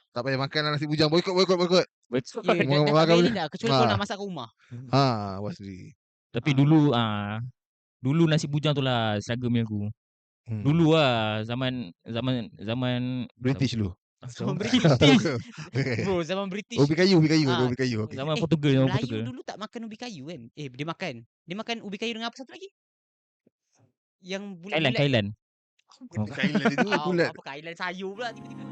Tak payah makan lah nasi bujang. Boykot. Betul. Ya, dah tak Makan boleh boleh. ni dah. Kecuali kau nak masak kat rumah. Buat sendiri. Tapi dulu nasi bujang tu lah struggle aku. Dulu lah zaman British dulu. Zaman British. Bro, zaman British. Ubi kayu. Ah, Ubi kayu. Okay. zaman Portugal, Melayu dulu tak makan ubi kayu kan? Dia makan. Dia makan ubi kayu dengan apa satu lagi? Yang bulat-bulat. Kailan. Kailan dia tu bulat. Apa kailan sayur pula tiba-tiba.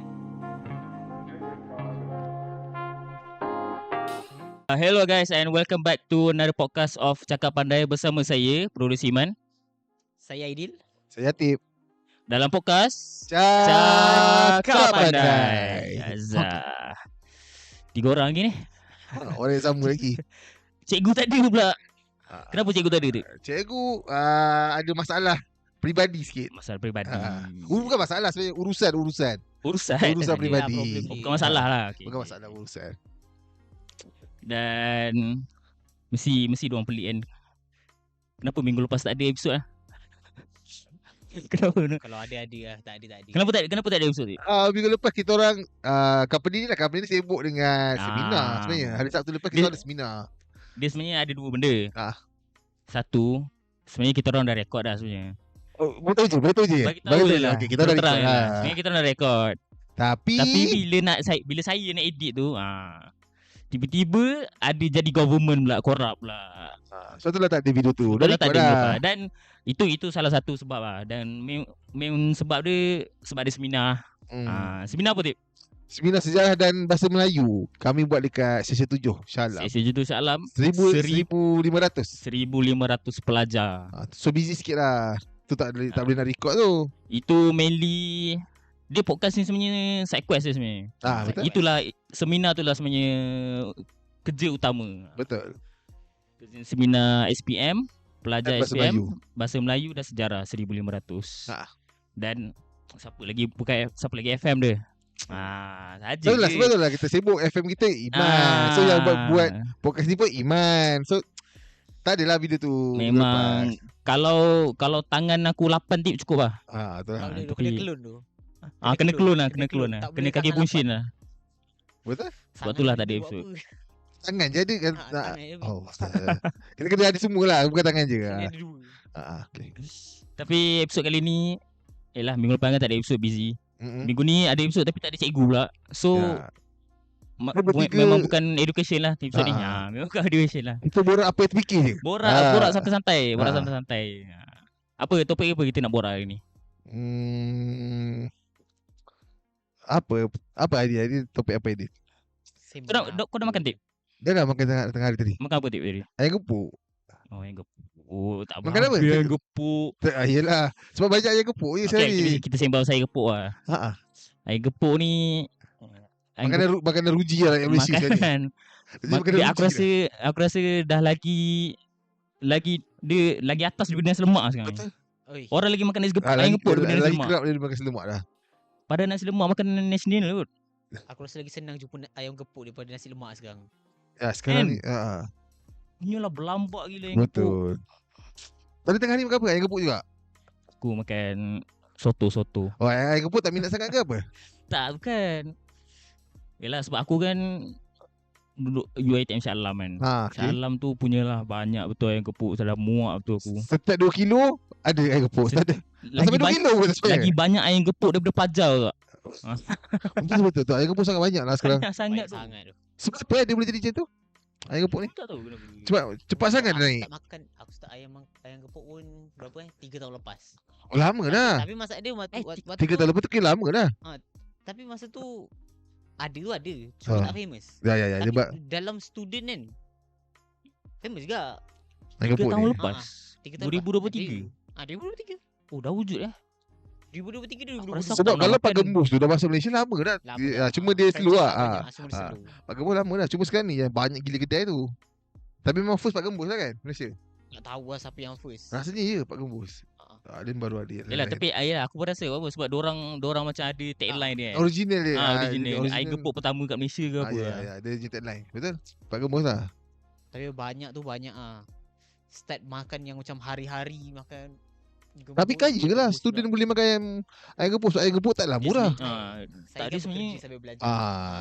Hello guys and welcome back to another podcast of Cakap Pandai bersama saya, Producer Iman. Saya Aidil. Saya Tip. Dalam podcast Cakap Pandai. Azah. 3 orang lagi ni. Orang yang sama lagi. Cikgu tak ada pula. Kenapa cikgu tak ada tu? Cikgu ada masalah peribadi sikit. Masalah peribadi. Bukan masalah sebenarnya, urusan peribadi. Bukan masalah lah. Okay. Bukan masalah urusan. Dan mesti diorang pelik kan. Kenapa minggu lepas tak ada episod lah? Kenapa? Kalau ada lah, tak ada. Kenapa tak ada episod ni? Minggu lepas kita orang company ni sibuk dengan seminar sebenarnya. Hari Sabtu lepas kita ada seminar. Dia sebenarnya ada 2 benda. Satu, sebenarnya kita orang dah rekod dah sebenarnya. Betul je. Bagi tahu je lah. Okay, kita dah rekod lah. Sebenarnya kita orang dah rekod. Tapi bila saya nak edit tu, tiba-tiba ada jadi government pula, corrupt pula. Sebab tu lah tak ada video tu. Dah tak ada. Dan itu salah satu sebab lah. Dan main sebab dia seminar. Seminar apa Tip? Seminar sejarah dan bahasa Melayu. Kami buat dekat sesi 7 Shah Alam. Sesi 7 Shah Alam 1,500 pelajar. So busy sikit lah. Tu tak boleh nak record tu. Itu mainly dia podcast ni sebenarnya side quest dia sebenarnya. Betul. Itulah seminar tu lah sebenarnya kerja utama. Betul. Seminar SPM, pelajar bahasa SPM, Melayu. bahasa Melayu dan sejarah 1,500. Dan siapa lagi FM dia? Saja. Betul lah kita sibuk FM kita Iman. So yang buat podcast ni pun Iman. So tak adalah video tu. Memang kalau tangan aku 8 Tip cukup lah. Betul lah. Kena kelun tu. Kena kelun lah. Kena kaki bunshin lah. Betul? Sebab tu lah tak ada episod. Tangan je ada kan. Tangan Kita kena ada semua lah. Bukan tangan je. ada dua. Okay. Tapi episod kali ni minggu lepas kan tak ada episod, busy. Minggu ni ada episod tapi tak ada cikgu pula. So memang bukan education lah episod ni. Memang bukan education lah. Kita borak apa yang terfikir je. Borak santai-santai. Apa topik apa kita nak borak hari ni? Apa idea ni? Topik apa idea? Kau dah makan Tip? Dah makan tengah hari tadi. Makan apa Tip tadi? Ayam gepuk. Ayam gepuk. Tak makan apa? Ayam gepuk. Yelah. Sebab banyak ayam gepuk je sehari. Kita sembang pasal ayam gepuk lah. Ayam gepuk ni makanan ruji lah yang Malaysia sekarang ni. Aku rasa dah lagi atas daripada nasi lemak sekarang. Betul. Orang lagi makan ayam gepuk daripada nasi lemak. Lagi kerap dia makan nasi lemak dah. Padahal nasi lemak makanan nasional kot. Aku rasa lagi senang jumpa ayam gepuk daripada nasi lemak sekarang. Sekarang ni Punyalah berlambak gila ayam gepuk. betul. Tadi tengah ni makan apa? Ayam gepuk juga? Aku makan soto. Ayam gepuk tak minat sangat ke apa? Tak, bukan. Yelah sebab aku kan duduk UiTM Shah Alam kan. Shah Alam tu punyalah banyak betul ayam gepuk. Saya dah muak betul aku. Setiap 2 kilo ada ayam gepuk. Sampai 2 kilo pun lagi banyak ayam gepuk daripada Pajar tak? Betul. Ayam gepuk sangat banyak lah sekarang. Sangat tu. Sebab apa dia boleh jadi macam tu? Ayam gepuk ni? Tak tahu kenapa. Sebab cepat sangat dia naik. Aku start ayam gepuk pun berapa 3 tahun lepas. Lama dah. Tapi masa dia 3 tahun lepas tu kira lama dah. Tapi masa tu ada. Cuma tak famous. Ya. Tapi dalam student kan famous juga. Ayam 3 gepuk tahun ni. lepas. 2023. 2023. Oh dah wujud 2023 Sebab kalau Pak Gembus tu dah masuk Malaysia lama dah. Cuma dia slow lah. Pak Gembus lama dah. Cuma sekarang ni yang banyak gila kedai tu. Tapi memang first Pak Gembus lah kan Malaysia. Tak tahu lah siapa yang first. Rasanya ya Pak Gembus. Dia baru ada. Yalah tapi aku pun rasa apa sebab diorang macam ada tagline dia. Original dia. Original. Ayam gepuk pertama kat Malaysia ke apa. Ya, dia je tagline. Betul? Pak Gembus lah. Tapi banyak Start makan yang macam hari-hari makan. Tapi kaya lah student boleh makan ayam gepuk. Sebab ayam gepuk taklah murah. Tak ada sebenarnya.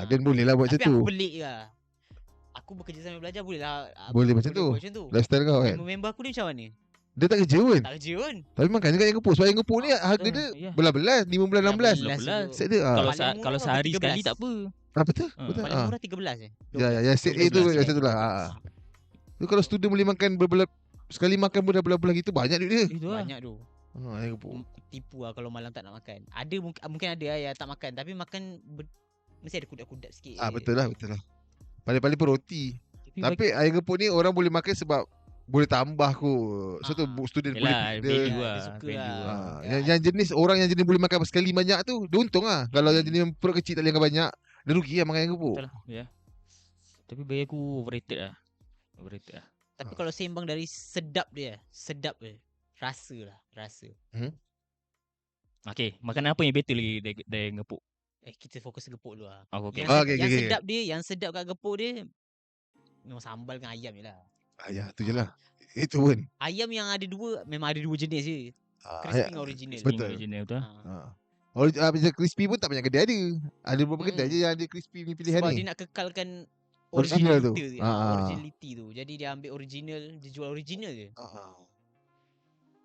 Dan boleh lah buat macam tu. Tapi aku pelik lah. Aku bekerja sambil belajar boleh lah. Boleh macam tu. Lifestyle kau kan. Member aku ni macam mana? Dia tak kerja pun. Tak kerja pun. Tapi makan je ayam gepuk. Sebab ayam gepuk ni harga dia belas-belas, 15, 16. Set dia. Kalau sehari sekali tak apa. Betul. Paling murah 13 Ya, set A tu macam tu lah. Tu kalau student boleh makan sekali makan pun dah belah-belah gitu, banyak duit dia. Banyak tu. Ayam gepuk. Tipu lah kalau malam tak nak makan. Ada mungkin ada yang tak makan. Tapi makan mesti ada kudat-kudat sikit. Betul lah. Paling-paling pun roti. Tapi ayam gepuk ni orang boleh makan sebab boleh tambah kot. So tu student boleh dia suka lah. Yang jenis orang yang jenis boleh makan sekali banyak tu, dia untung lah. Kalau yang jenis perut kecil tak boleh makan banyak, dia rugi lah makan ayam gepuk. Betul lah. Ya. Tapi bagi aku overrated lah. Tapi kalau sembang dari sedap dia. Rasa. Okay, makanan apa yang better lagi dari ayam gepuk? Kita fokus gepuk dulu lah. Okay. Yang sedap dia, yang sedap kat gepuk dia memang sambal dengan ayam je lah. Ya, tu je lah. Itu pun. Ayam yang ada dua, memang ada dua jenis je. Crispy dengan original. Betul. Macam crispy pun tak banyak kedai ada. Ada beberapa kedai je yang ada crispy ni pilihan sebab ni. dia nak kekalkan Original tu. Originality tu. Jadi dia ambil original, dia jual original je.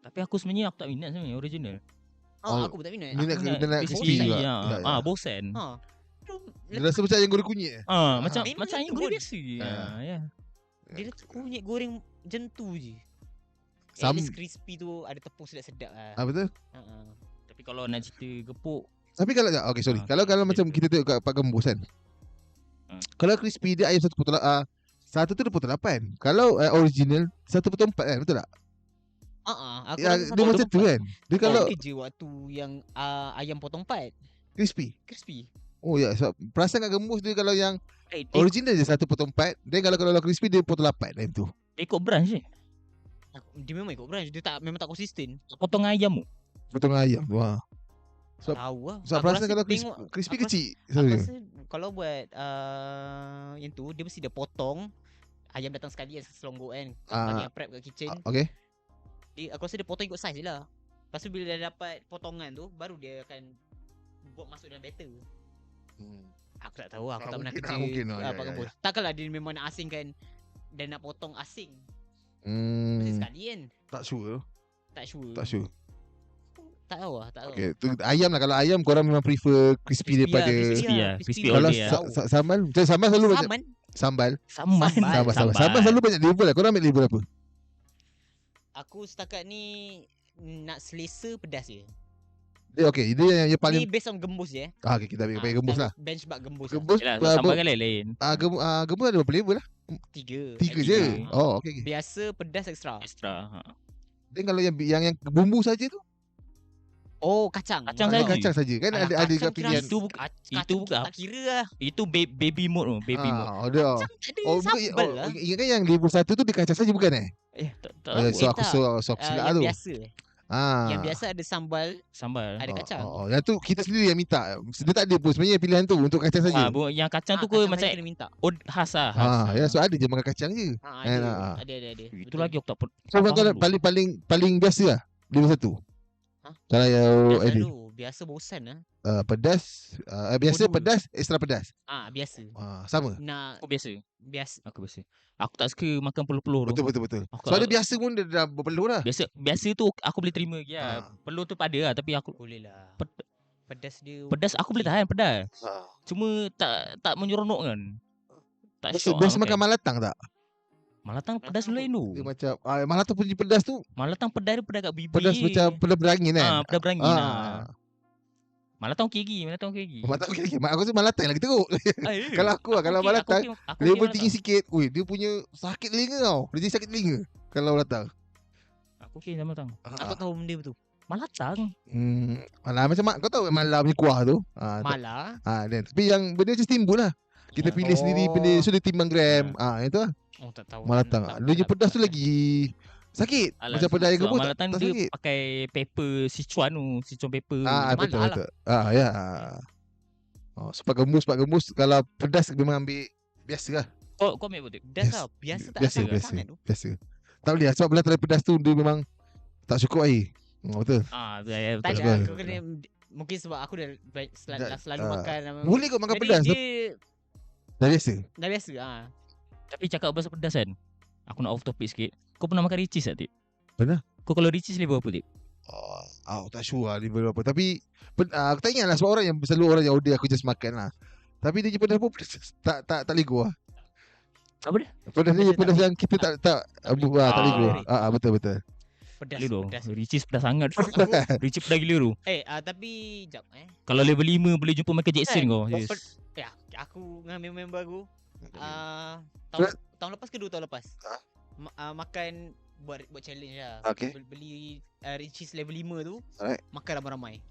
Tapi aku sebenarnya tak minat sebenarnya original. Aku pun tak minat. Dia nak crispy juga. Bosan. Dia rasa macam ayam goreng kunyit. Macam ayam goreng biasa. Ya. Dia kunyit goreng macam tu je. At least crispy tu ada tepung sedap-sedap lah. Betul. Tapi kalau nak cerita gepuk, tapi kalau sorry. Kalau macam kita tengok kat Pak Gembus kan. Kalau crispy dia ayam 1.8. Satu tu 2.8. Kalau original 1.4 kan, betul tak? Aku dia macam tu kan. Dia kalau kerja waktu yang ayam potong 4 crispy. Oh ya, sebab perasan kat Gembus dia kalau yang original je 1.4. Dan kalau crispy dia 1.8 time tu. Dia ikut branch je. Dia memang ikut branch. Dia memang tak konsisten. Potong ayam tu. Potong ayam tu. Tahu lah. Sebab perasan kalau crispy kecil. Aku rasa kalau buat yang tu, dia mesti dia potong ayam datang sekali yang selonggok kan. Bagi yang prep kat kitchen. Okay. Aku rasa dia potong ikut saiz je lah. Lepas tu bila dia dapat potongan tu, baru dia akan buat masuk dalam batter. Aku tak tahu. Aku tak pernah kerja Pak Gembus. Takkanlah dia memang nak asingkan dan nak potong asing. Mesti sekali kan. Tak sure. Tak tahu lah. Okay, tu ayam lah. Kalau ayam korang memang prefer crispy daripada crispy. Kalau sambal, sambal selalu banyak. Sambal selalu banyak level lah. Korang ambil level apa? Aku setakat ni nak selesa pedas je. Dia yang paling ni based on Gembus je. Okay, kita ambil Gembus lah. Benchmark Gembus. Sambal kan lain. Gembus ada berapa level lah? 3 je. Okay. Biasa, pedas, extra. Dan kalau yang bumbu saja tu? Kacang saja kan. Ada juga pilihan. Itu bukan. Tak kira lah. Itu baby mode tu. Macam ada sambal lah. Ingat kan yang level 1 tu dia kacang saja bukan Tak. So aku silap tu. Biasa yang biasa ada sambal. Ada kacang. Yang tu kita sendiri yang minta. Dia tak ada pun sebenarnya pilihan tu untuk kacang saja. Yang kacang tu macam khas lah. Ya, so ada je makan kacang je. Ada. Itu lagi aku tak so kalau paling biasa lah level 1. Kalau yang biasa bosan lah. Pedas biasa pedas, extra pedas. Biasa. Sama. Aku biasa. Aku biasa. Aku tak suka makan peluh-peluh tu. Betul. Soalnya biasa pun dia dah berpeluh lah. Biasa tu aku boleh terima lagi lah. Peluh tu pada lah. Tapi aku boleh lah. Pedas aku boleh tahan pedas. Cuma tak menyeronok kan. Tak syok. Biasa makan malatang tak? Malatang pedas lain tu. Dia macam malatang punya pedas tu. Malatang pedas dia pedas kat bibir. Pedas macam pedas berangin kan? Pedas berangin lah. Malatang okey lagi. Aku rasa malatang lagi teruk. Kalau aku malatang level tinggi sikit. Dia punya sakit telinga tau. Dia jadi sakit telinga kalau malatang. Aku okey sama malatang. Aku tahu benda betul. Malatang. Malah macam kau tahu malah punya kuah tu. Malah. Tapi yang benda macam timbul lah. Kita pilih sendiri benda. So dia timbang gram. Itu lah. Tak tahu. Malatang. Dia punya pedas tu lagi sakit. Macam pedas yang gebuk Malatang tak dia sakit. pakai pepper Sichuan tu. Sichuan pepper. Betul. Ya. So Pak Gembus kalau pedas memang ambil biasa lah. Kau ambil apa tu? Pedas lah. Biasa tak sangat tu. Biasa. Tak boleh lah. Sebab bila terlalu pedas tu dia memang tak cukup air. Betul. Betul. Tak betul. ada, aku kena mungkin sebab aku dah selalu makan. Boleh kau makan Jadi pedas tu. dia Dah biasa. dah biasa. Tapi cakap pasal pedas kan, aku nak off topic sikit. Kau pernah makan Ricis tak, Tip? Pernah. Kau kalau Ricis level apa, Tip? Aku tak sure lah level apa. Tapi aku tak ingat lah sebab orang yang selalu orang yang order aku just makan lah. Tapi dia pedas pun tak lego lah. Apa dia? Pedas dia pedas yang kita tak tak lego. Betul. Pedas. Ricis pedas sangat. Ricis pedas gila tu. Tapi jap Kalau level 5 boleh jumpa Michael Jackson kau. Yes. Aku dengan member aku tahun lepas ke 2 tahun lepas makan buat challenge lah. Beli Ricis level 5 tu. Makan ramai-ramai.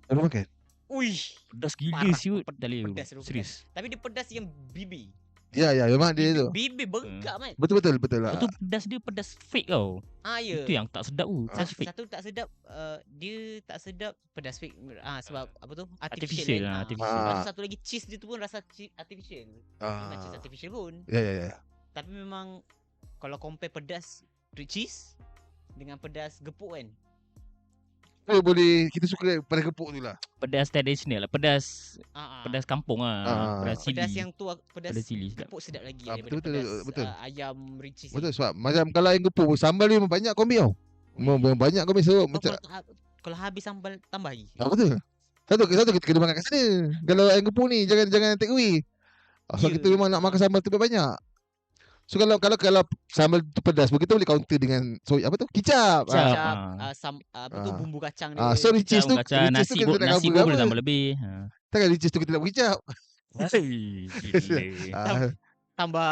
Ada makan? Ui, pedas gila siut. Pedas. Serius. Tapi dia pedas yang bibir. Ya memang dia tu. Bibir bengkak man. Betul lah. Itu pedas dia pedas fake tau. Ya. Itu yang tak sedap tu. Satu tak sedap, dia tak sedap pedas fake. Sebab apa tu? Artificial lah. Satu lagi cheese dia tu pun rasa artificial. Bukan cheese artificial pun. Ya. Tapi memang kalau compare pedas cheese dengan pedas gepuk kan. Boleh kita suka pedas gepuk tu lah. Pedas tradisional lah. Pedas kampung lah. Pedas cili. Pedas yang tu pedas cili gepuk sedap lagi betul. Ayam Ricis. Betul sebab macam kalau ayam gepuk sambal dia memang banyak kau ambil tau. Memang banyak kau ambil sebab macam kalau habis sambal tambah lagi. Betul. Satu kita kena makan kat sana. Kalau ayam gepuk ni jangan take away. So kita memang nak makan sambal tu banyak. So kalau sambal tu pedas, kita boleh counter dengan kicap. Bumbu kacang dia. So Ricis tu nasi pun boleh tambah lebih. Takkan Ricis tu kita nak kicap. Tambah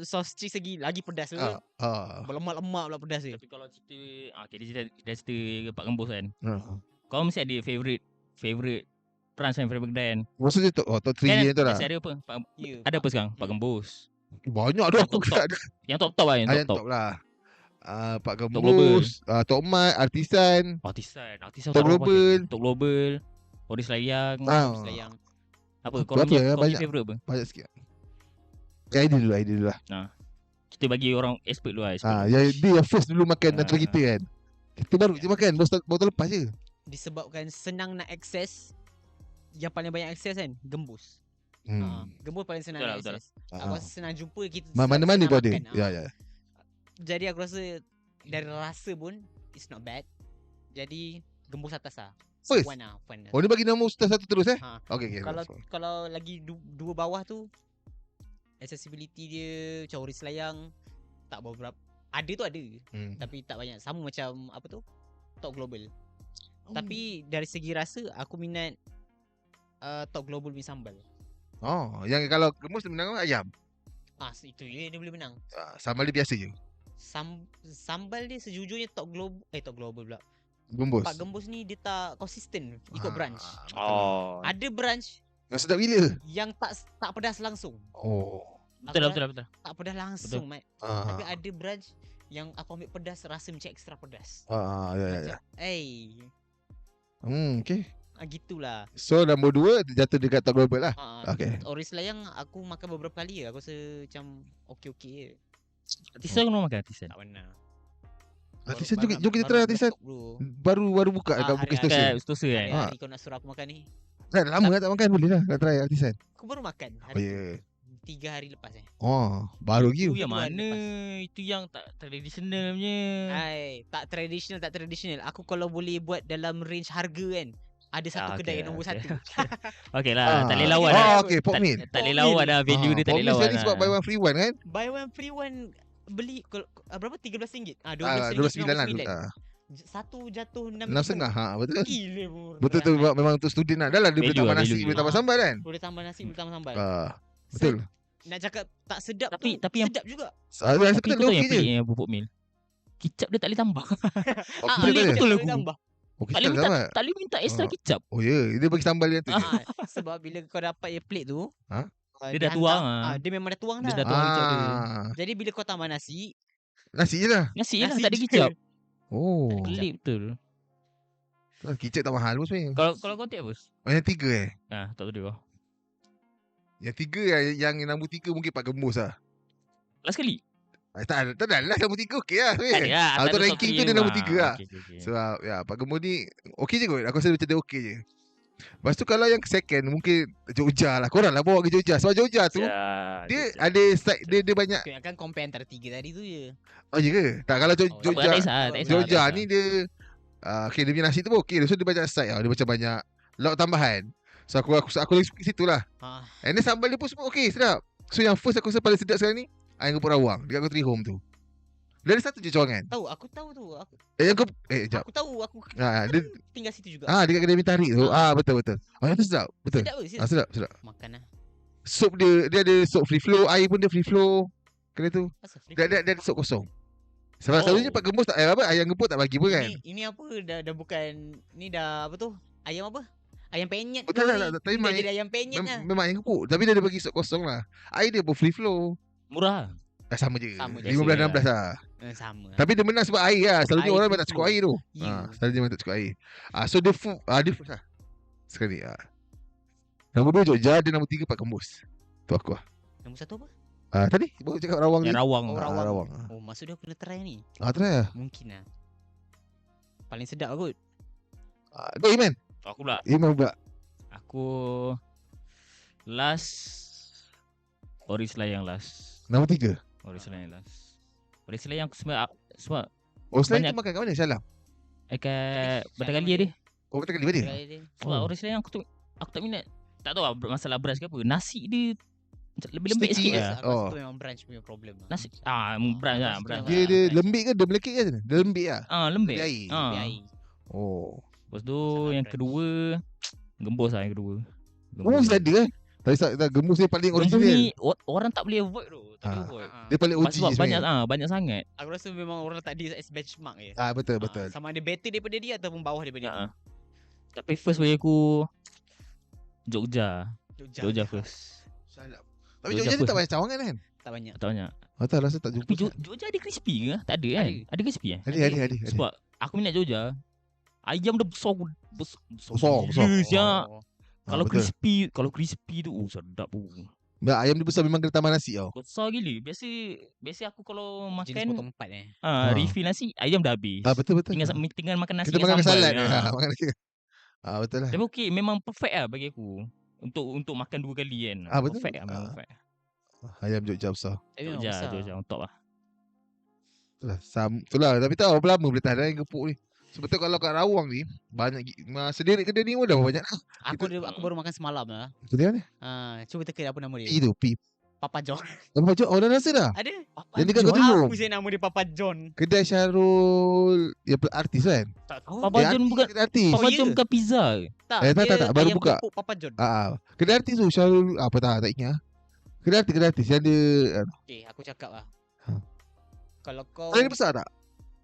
sos cheese lagi pedas tu. Berlemak-lemak pula pedas dia. Tapi kalau dia cerita Pak Gembos kan. Kau mesti ada favorite branch and favorite kedai kan. Maksudnya top 3 tu lah. Ada apa? Ada apa sekarang? Pak Gembos. Banyak tu aku tak ada. Yang top lah. Yang top lah. Pak Gembos, Tok Mat, Artisan, Top Global, Oris Layang. Apa kau punya favorite apa? Banyak sikit. Idea dulu lah. Kita bagi orang expert dulu lah. Dia first dulu makan antara kita kan. Kita baru je makan, baru lepas je. Disebabkan senang nak akses. Yang paling banyak akses kan Gembos. Gembos paling senang nak akses. Aku rasa senang jumpa kita. Mana-mana tu ada. Ya. Jadi aku rasa dari rasa pun it's not bad. Jadi Gembos atas lah. First? Fun. Dia bagi nama ustaz satu terus Okay. Kalau lagi dua bawah tu accessibility dia macam Oris Layang tak berapa. Ada tu ada. Tapi tak banyak. Sama macam apa tu? Top Global. Tapi dari segi rasa aku minat Top Global punya sambal. Yang kalau Gembos menang ayam. Itu je dia boleh menang. Sambal dia biasa je. Sambal dia sejujurnya Top Global pula. Gembos. Pak Gembos ni dia tak konsisten ikut branch. Ada branch yang sedap gila yang tak pedas langsung. Betul. Tak pedas langsung, Mat. Tapi ada branch yang aku ambil pedas rasa macam ekstra pedas. Ya. Okay. Gitulah. So nombor 2 jatuh dekat Top Global lah. Okay. Oris Layang aku makan beberapa kali aku rasa macam okey je. Artisan kau makan Artisan? Tak pernah. Artisan jom kita try Artisan. Baru buka dekat Bukit Sentosa kan. Hari kau nak suruh aku makan ni. Lama tak makan, boleh lah nak try Artisan. Aku baru makan hari 3 hari lepas baru lagi. Itu yang mana? Itu yang tak tradisional punya. Tak tradisional. Aku kalau boleh buat dalam range harga kan. Ada satu kedai yang nombor 1. Okey lah, tak boleh lawan. Pork meal. Tak boleh lawan dah, value dia tak boleh lawan. Pork meal sebab buy one free one kan? Buy one free one beli berapa? RM13. RM12.99 lah. Satu jatuh RM6.5. Betul. Gila betul tu memang untuk student lah. Dah lah dia boleh tambah nasi, boleh tambah sambal kan? Boleh tambah nasi, boleh tambah sambal. Betul. Nak cakap tak sedap tapi yang sedap juga. Tapi betul yang pelik yang pupuk meal. Kicap dia tak boleh tambah. Betul aku. Tak boleh minta extra kicap. Dia bagi sambal dia tu. Sebab bila kau dapat yang plate tu, dia dah tuang dia memang dah tuang dah. Dia dah tuang kicap dia. Jadi bila kau tambah nasi je lah. Nasi je lah, tak ada kicap. Pelik betul. Kicap tak mahal pun sebenarnya. Kalau kau tiap apa? Yang 3 tak tahu dia. Yang 3 yang nombor 3 mungkin Pak Gembos lah. Last kali? Tak ada lah nombor 3 okey lah. Tak ada lah. Tak Untuk ada top ranking three tu dia tu. nombor 3 lah. Okay. So Pak Gembor ni okey je kot. Aku rasa macam dia okey je. Lepas tu kalau yang second mungkin Jogja lah. Korang lah bawa ke Jogja. Sebab Jogja tu dia ada side dia banyak. Kita akan compare antara 3 tadi tu je. Oh ya ke? Tak kalau Jogja. Jogja ni dia okay, dia punya nasi tu pun okey. So dia banyak side tau. Dia macam banyak lauk tambahan. So aku lagi suka situ lah. And then sambal dia pun semua okey, sedap. So yang first aku rasa paling sedap sekarang ni ayam gepuk rawang dekat Country Home tu. Dia ada satu je cawangan. Aku tahu tu. Jap. Aku tahu. Aku Dia tinggal situ juga. dekat kedai mi tarik tu. Betul. Yang tu sedap. Betul. Sedap ke? Sedap. Makan lah. Sup dia ada sup free flow, air pun dia free flow. Kedai tu. Dia ada sup kosong. Sebab selalunya Pak Gembor tak ayam gepuk tak bagi pun kan. Ini apa dah bukan ni dah apa tu? Ayam apa? Ayam penyet. Betul lah, tapi dah jadi ayam penyet lah. memang ayam gepuk. Tapi dia ada bagi sup kosong lah. Air dia pun free flow. Murah. Sama je. Sama je. 15-16 lah. Sama. Tapi dia menang sebab air lah. Selalunya Air orang free tak cukup flow. air tu. Ya. Selalunya orang tak cukup air. So dia first lah. Sekali. Nombor 2 Jogja, dia nombor 3 Pak Gembos. Tu aku lah. Nombor 1 apa? Tadi baru cakap rawang ni. Yang rawang. Rawang. Oh, maksud dia aku kena try ni. Try lah. Mungkin lah. Paling sedap kot. Go Iman. Aku pula. Iman pula. Aku last Orisla yang last. Nombor 3. Orisla yang last. Orisla yang aku sebab Selain banyak- tu makan kat mana Salam? kat Batang Kali dia. Kata kali mana? Sebab Orisla yang aku tak minat. Tak tahu lah masalah beras ke apa. Nasi dia lebih lembik Sticky sikit ke? lah. Aku rasa tu memang branch punya problem lah. Nasi beras lah, beras. Dia lembik ke dia melekit ke macam mana? Dia lembik lah. Lembik. Dia air. Lebih air. Oh. Lepas tu Masalah yang branch. kedua Gembos lah yang kedua. Gembus ada kan? Tapi gembus dia paling Gembos original. ni orang tak boleh avoid tu. Tak boleh avoid. Dia paling OG Sebab banyak sebenarnya. banyak sangat. Aku rasa memang orang tak ada as benchmark je. Betul. Sama ada better daripada dia ataupun bawah daripada dia. Tapi first bagi aku Jogja first. Salam. Tapi Jogja Jogja ni first. tak banyak cawangan kan? Tak banyak. Tak banyak. Tak rasa tak jumpa. Tapi Jogja ada crispy ke? Tak ada kan? Ada crispy Ada. Sebab aku minat Jogja. Ayam dia besar. Besar. Gila, siap. Oh. Kalau betul. crispy tu sedap tu. Ayam dia besar memang kena tambah nasi tau. Besar gila. Biasa aku kalau Jenis makan potong 4 refill nasi, ayam dah habis. Betul. Tinggal makan nasi Kita dengan makan sambal. salad. Makan nasi. Betul lah. Tapi okey, memang perfect lah bagi aku. Untuk makan 2 kali kan. Betul. Perfect lah, memang perfect. Ayam Jogja besar. Jogja on top lah. Itulah. Tapi tahu berapa lama boleh tahan ayam gepuk ni. Sebab tu kalau kat Rawang ni banyak sendiri kedai ni pun dah banyak. Aku baru makan semalam lah. Kedai mana? Cuba teka apa nama dia. Itu P. Papa John. Nampak Jog. Dah rasa dah. Ada? Yang dekat Country Home. Apa saya nama dia Papa John? Kedai Syarul artis kan? Tak tahu. Papa John bukan kedai artis. Papa ya John ke? bukan pizza ke? Tak, tak, baru ayam buka. gepuk Papa John. Kedai artis tu Syarul apa tak ingat. Kedai artis yang ada Okay, aku cakap lah. Ha. Kalau kau Kedai ni besar tak?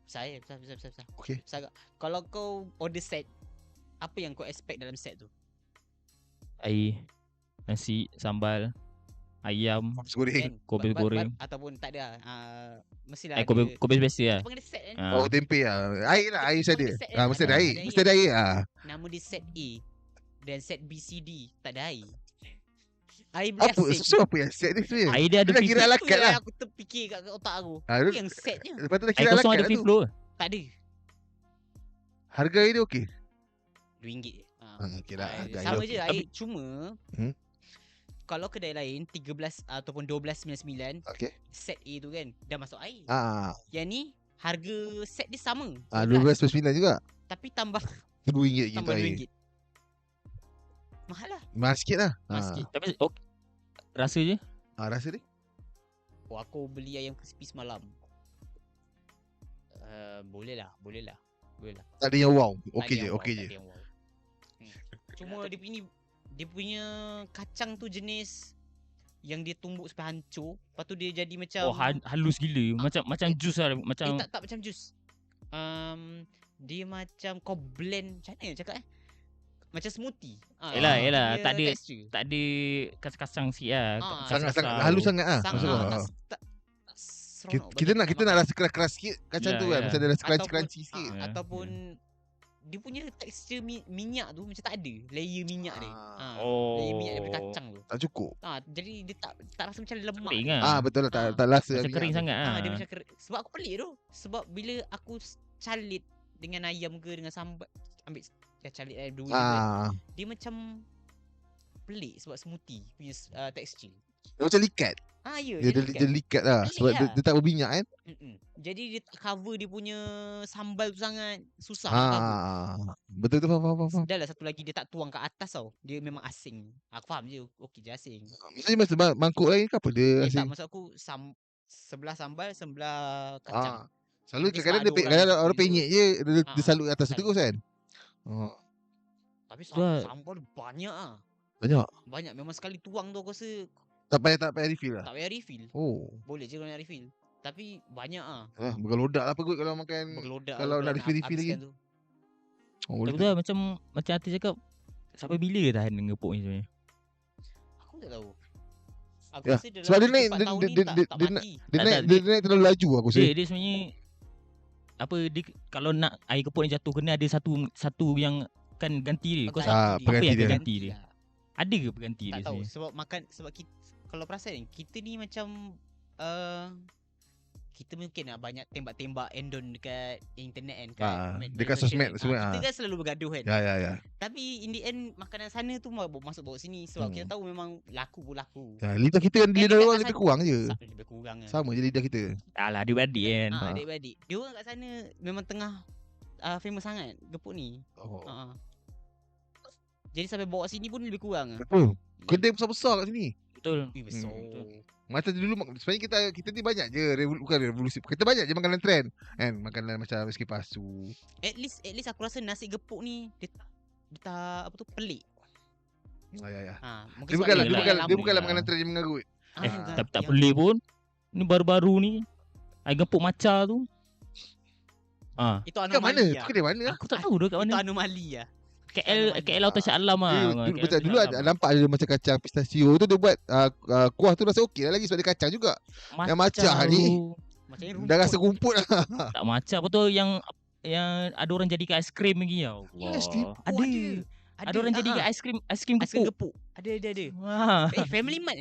besar. Okey. Besar tak? Kalau kau order set, apa yang kau expect dalam set tu? Air, nasi, sambal, ayam, Nasi goreng. kopi goreng. Ataupun tak ada. Mestilah Kopi biasa lah. Panggil dia set kan? Oh tempe lah. Air lah. Air saya Panggil set ada. kan? Mesti ada air. Ada Mesti ada air. Nama dia set A dan set BCD tak ada air. Air belasik. Apa yang set ni sebenarnya? Air dia ada Dia free kira flow. ala- Itu kat yang lah. aku terfikir kat otak aku. Itu Yang setnya Lepas tu dah Air kira kosong alakat ada lah free tu. flow. tak ada. Harga air dia okey. RM2 je. Okey lah. Harga air Sama okey. je air. Cuma kalau kedai lain 13 ataupun 12.99 Okey. set A tu kan dah masuk air. Yang ni harga set dia sama. 12.9 juga. Tapi tambah RM2 gitu tambah air. RM2. Mahal lah. Mahal sikit lah. Mahal sikit. Tapi rasa je. Rasa dia. Oh, aku beli ayam crispy semalam. Boleh lah. Tak ada yang wow. Tak Okey ada je. yang wow, Okey tak je. ada yang wow. Cuma dia punya kacang tu jenis yang dia tumbuk sampai hancur. Lepas tu dia jadi macam Halus gila. Macam jus lah. Macam tak macam jus. Dia macam kau blend macam mana cakap macam smoothie. Yelah, dia tak ada- texture. tak ada kasar-kasar sikit lah. Sangat-sangat halus sangat ah. Sangat Maksud tak, kau. tak Kita nak rasa keras-keras sikit kacang Ya, tu kan. ya. Macam ada rasa Ataupun- crunchy sikit. Ya. ataupun dia punya tekstur minyak tu macam tak ada. Layer minyak dia. Layer Oh. minyak daripada kacang tu. Tak cukup. Jadi dia tak rasa macam lemak. Kering je. lah. Betul lah, tak rasa Macam minyak kering tu. sangat ah. Dia macam sebab aku pelik tu. Sebab bila aku calit dengan ayam ke dengan sambal, ambil calit ayam dua kan, dia macam pelik sebab smoothie punya tekstur. Dia macam likat. Ya. Dia likat lah. Pelik Sebab lah. dia tak berminyak kan. Jadi dia tak cover dia punya sambal tu sangat susah nak cover. Betul tu, faham. Dah lah satu lagi dia tak tuang kat atas tau. Dia memang asing. Aku faham je. Okey je asing. Maksudnya masa mangkuk lain ke apa dia Tak, asyik? maksud aku sebelah sambal, sebelah kacang. Selalu Tapi kadang-kadang sebab ada kadang orang orang ikut. penyek je dia Ah, selalu atas tu selalu. terus kan. Tapi Sebab- sambal dia banyak ah. Banyak. Banyak memang sekali tuang tu aku rasa Tak payah refill lah. tak payah refill. Oh. Boleh je kalau nak refill. Tapi banyak ah. Bergelodak lah perut kalau makan. Bergelodak kalau nak refill lagi. habiskan tu. Oh, Tapi tu lah macam Atif cakap, sampai bila ke tahan dengan gepuk ni sebenarnya? Aku tak tahu. Aku Ya, rasa dalam sebab dia 3-4 naik- tahun ni dia- tak dia- mati. Dia Tak, naik tak, dia naik terlalu laju aku rasa. Dia sebenarnya dia kalau nak air gepuk ni jatuh kena ada satu yang kan ganti dia. Kau Tak apa ada pengganti yang dia. ganti dia? lah. Ada ke pengganti Tak dia tahu sebenarnya? sebab kita, kalau perasan kita ni macam kita mungkin nak banyak tembak-tembak endon dekat internet kan dekat social sosmed kan. semua, Kita kan selalu bergaduh kan. Ya. Tapi in the end makanan sana tu masuk bawa sini sebab kita tahu memang laku pun laku. Ya, lidah kita kan lidah dekat orang sana- lebih kurang je. Lebih kurang lah. Sama je lidah kita. Alah adik-beradik kan. Adik-beradik. Dia orang kat sana memang tengah famous sangat gepuk ni. Oh. Jadi sampai bawa sini pun lebih kurang lah. Betul. Kedai besar-besar kat sini. Betul. Besar. betul. Macam dulu sebenarnya kita ni banyak je bukan revolusi. Kita banyak je makanan trend kan. Makanan macam meski pasu. At least aku rasa nasi gepuk ni dia tak apa tu pelik. Ya. Mungkin Dia sebab bukanlah dia dia lama. bukanlah makanan trend yang mengarut. Tapi tak pelik pun. Ni baru-baru ni air gepuk maca tu. Itu Kat mana? anomali Tu kedai mana? Aku tak tahu dah kat Itu mana. anomali lah. KL Lautan Shah Alam ah. Betul dulu ada nampak ada macam kacang pistachio tu dia buat kuah tu rasa okey lah lagi sebab dia kacang juga. Yang macam ni. Macamnya Dah rasa rumput lah. Tak macam apa tu yang ada orang jadikan aiskrim lagi tau. Aiskrim? Ada. Ada orang jadikan aiskrim gepuk. gepuk. Ada. Wah. Family Mart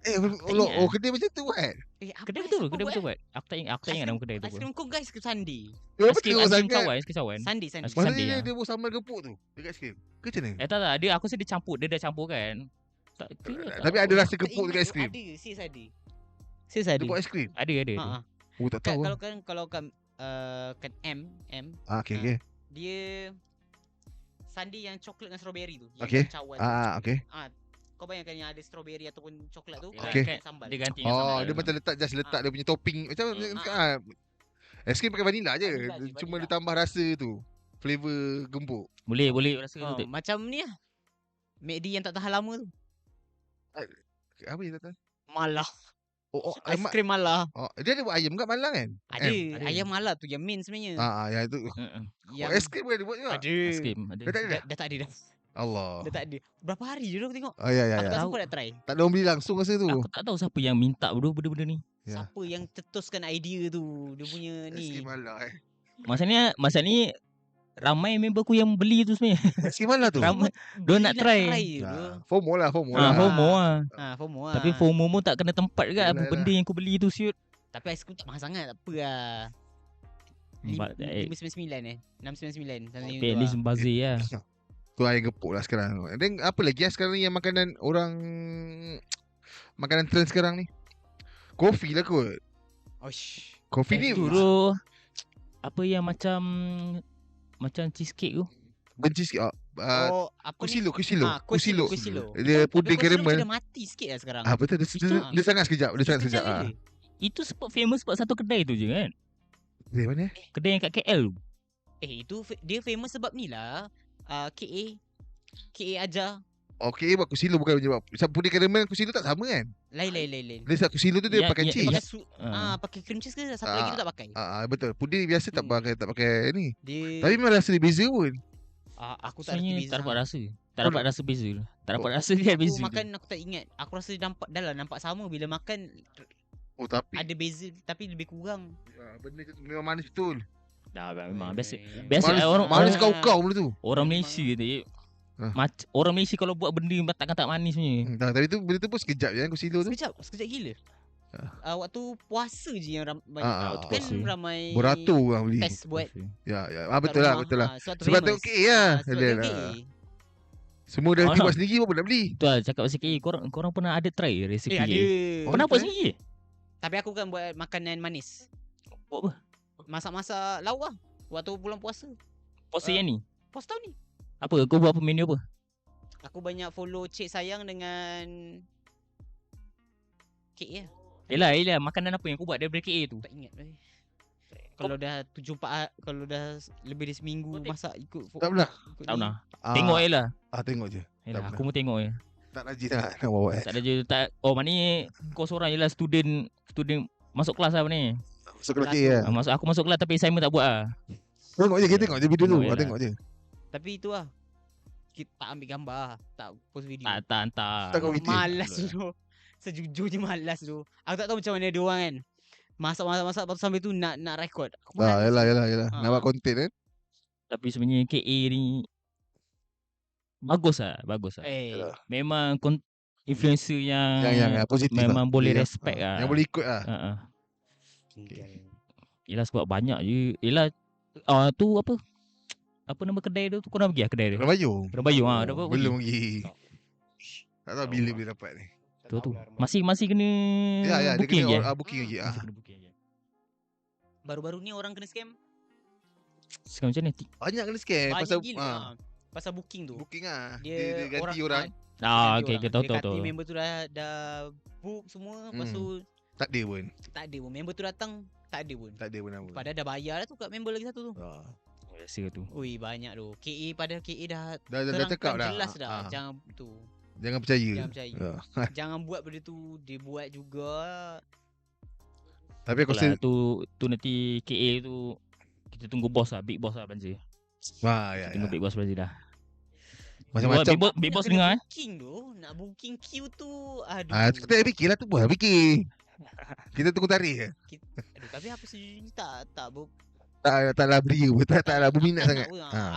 Kedai macam tu kan. Kedai betul buat. Aku tak ingat nama kedai tu. Aiskrim kau guys ke Sunday? Aiskrim kawan, Sunday. Aiskrim Masa Sunday, ni ah. dia buat sambal gepuk tu dekat aiskrim. Ke macam mana? Tak. Dia aku rasa dia campur kan. Tak, Tapi ada rasa gepuk dekat aiskrim. Ada, sis ada. Dia buat aiskrim. Ada. Oh tak tahu. Kalau kan M Okey. dia Sunday yang coklat dengan strawberry tu. Okey. Cawan. Okey. Kau bayangkan yang ada strawberry ataupun coklat tu. Okey. dengan Sambal. Dia ganti dengan sambal. Dia macam letak dia punya topping macam aiskrim pakai vanilla je. Vanilla je, Cuma vanilla. dia tambah rasa tu. Flavor gembuk. Boleh rasa tu. Macam ni lah. McD yang tak tahan lama tu. Apa dia kata? Malah. Aiskrim. Aiskrim malah. Dia ada buat ayam kat Malang kan? Ada. ada. Ayam malah tu yang main sebenarnya. Yang itu. Yang Aiskrim pun dia buat juga. ada. Aiskrim ada. Dia tak ada dah? Dah tak ada dah. Allah. Dah tak ada. Berapa hari je aku tengok. Ya. Aku tak Tahu. sempat nak try. Tak ada orang beli langsung rasa tu. Aku tak tahu siapa yang minta benda-benda ni. Ya. Siapa yang tertuskan idea tu. Dia punya ni. Aiskrim Malang Masa ni ramai member aku yang beli tu sebenarnya. Aiskrim Malang tu. Ramai. Dia nak try. FOMO lah. FOMO lah. FOMO lah. Tapi FOMO pun tak kena tempat juga. Yalah. Benda yang aku beli tu siut. Tapi aiskrim tak mahal sangat. Tak apa lah. Empat, 599 699 Tapi at least bazir lah. Tu ayam gepuk lah sekarang. Dan apa lagi sekarang ni yang makanan orang makanan trend sekarang ni? Kopi lah kot. Oish. Kopi ni Tu apa yang macam cheesecake tu. benci sikit. Apa ni? Kusilo. Kusilo. Dia puding caramel. Dia mati sikit lah sekarang. Betul dia sangat sekejap. Dia sangat sekejap. Itu sebab famous sebab satu kedai tu je kan. Dari mana? Kedai yang kat KL tu. Itu dia famous sebab ni lah. KA ajar. Okey, buat kusilo bukan sebab puding caramel kusilo tak sama kan? Lain. Dia kusilo tu dia pakai Dia cheese. pakai cream cheese ke satu lagi tu tak pakai. Betul. Puding biasa tak pakai ni. Dia Tapi memang rasa dia beza pun. aku tak Sebenarnya rasa beza. tak dapat rasa. Tak dapat rasa beza. Tak dapat rasa dia beza. Aku makan aku tak ingat. Aku rasa nampak sama bila makan Tapi ada beza tapi lebih kurang. benda tu memang manis betul. Dah memang biasa. Eh, Biasa orang Manis orang, kau mula tu. orang Malaysia tu. Orang Malaysia kalau buat benda takkan tak manis punya. Tapi tu benda tu pun sekejap je kan Kusilo tu. Sekejap gila. Waktu puasa je yang banyak. Waktu Kan puasa. ramai Beratur orang beli. test buat Ya. kat Betul lah. rumah. Sebab tu Sebab famous. tengok KA lah. Sebab Dia tengok lah. KA. Semua dah Oh, buat sendiri pun nak beli. Tu lah cakap pasal KA. Korang pernah ada try resipi Ada. KA? Pernah buat sendiri? Tapi aku bukan buat makanan manis. Buat apa? Masak-masak lauk lah. Waktu bulan puasa. Puasa yang ni? Puasa tahun ni. Apa? Kau buat apa menu apa? Aku banyak follow Cik Sayang dengan kek ya. Yelah makanan apa yang kau buat daripada KA tu? Tak ingat. Kalau dah 7-4 kalau dah lebih dari seminggu masak ikut Tak pernah. Tak pernah. Tengok je lah. Tengok je. Yelah, Tak aku pun tengok je. Tak rajin nak bawa. Tak ada je tak. Oh maknanya kau seorang je lah student masuk kelas lah ni. Masuk lagi ya. Aku masuk kelas tapi assignment tak buat lah. Tengok je, kita tengok je video tu. Tengok je lah. Tengok je. Tapi itu lah. Kita tak ambil gambar, tak post video. Tak. Tak kau bikin. Malas tu. Sejujurnya malas tu. Aku tak tahu macam mana dia orang kan. Masak lepas tu sambil tu nak record. Aku malas. Yalah. Ha. Nak buat konten kan. Tapi sebenarnya KA ni bagus lah. Yalah. Memang influencer yang Yang positif. memang boleh Yang- respect lah. Yang boleh ikut lah. Yelah sebab banyak je. Yelah tu apa? Apa nama kedai tu? Kau dah pergi lah kedai dia? Kena bayar. Kena bayar lah. Dah Belum lagi. Tak tahu bila boleh dapat ni. Tu. Masih kena Ya, dia booking je. kena booking lagi. Masih kena booking je. Baru-baru ni orang kena scam. Sekarang macam mana? Banyak kena scam Banyak pasal gila. Pasal booking tu. booking lah. Dia Dia ganti orang. Okay, Dia tahu. kata member tu dah book semua. Lepas tu Tak ada pun. tak ada pun. Member tu datang tak ada pun. Tak ada pun apa. Padahal dah bayar dah tu kat member lagi satu tu. Biasa tu. Ui banyak tu. KA dah Dah terangkan cakap dah. jelas dah. Jangan tu. Jangan percaya. Jangan percaya. Jangan buat benda tu. Dia buat juga. Tapi aku rasa Tu nanti KA tu kita tunggu bos lah, big boss lah Banzir. ya. Tunggu big boss Banzir dah. Macam-macam. Big boss Nak dengar kena booking tu. Nak booking queue tu. Aduh. Kita dah fikir lah tu pun. Fikir. Kita tunggu tarikh je. Aduh, tapi aku sejujurnya Taklah beria pun. Taklah berminat sangat.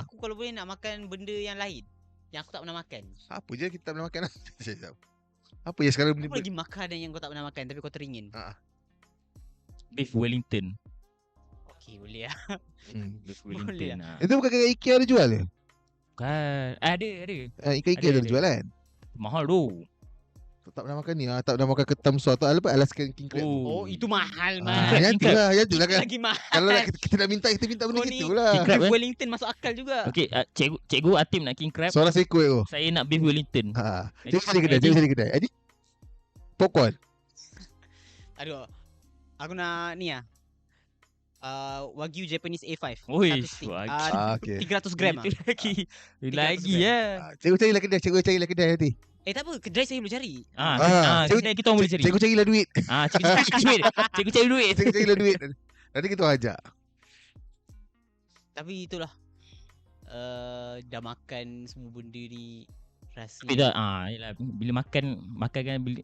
Aku kalau boleh nak makan benda yang lain yang aku tak pernah makan. Apa je kita tak pernah makan lah. Apa yang sekarang Apa lagi makanan yang kau tak pernah makan tapi kau teringin? Beef Wellington. Okey, boleh lah. Beef Boleh Wellington lah. Itu bukan kat IKEA ada jual ke? Kan ada. IKEA ada jual kan? Mahal tu. Tak pernah makan ni. Tak pernah makan ketam suar tu. Apa Alaskan King Crab. Oh, itu mahal Yang tu lah. Yang tu lah kan. Lagi mahal. Kalau kita nak minta, kita minta benda Kau ni gitu lah. King Crab, Beef Wellington masuk akal juga. Okey, cikgu Atim nak king crab. Soalan seko tu. Saya nak beef Wellington. Cikgu cari kedai. Adi? Popcorn. Aduh. Aku nak ni lah. Wagyu Japanese A5. Oi, Satu stick. Okay. 300 gram lah. Itu lagi. 300 Lagi gram. ya. Cikgu carilah kedai. Cikgu carilah kedai nanti. Tak apa. Kedai saya boleh cari. Kedai kita orang boleh cari. Cikgu carilah duit. Cikgu cari duit. Cikgu carilah duit. Nanti kita ajak. Tapi itulah. Dah makan semua benda ni. Rasa Tidak, yalah, bila makan kan bila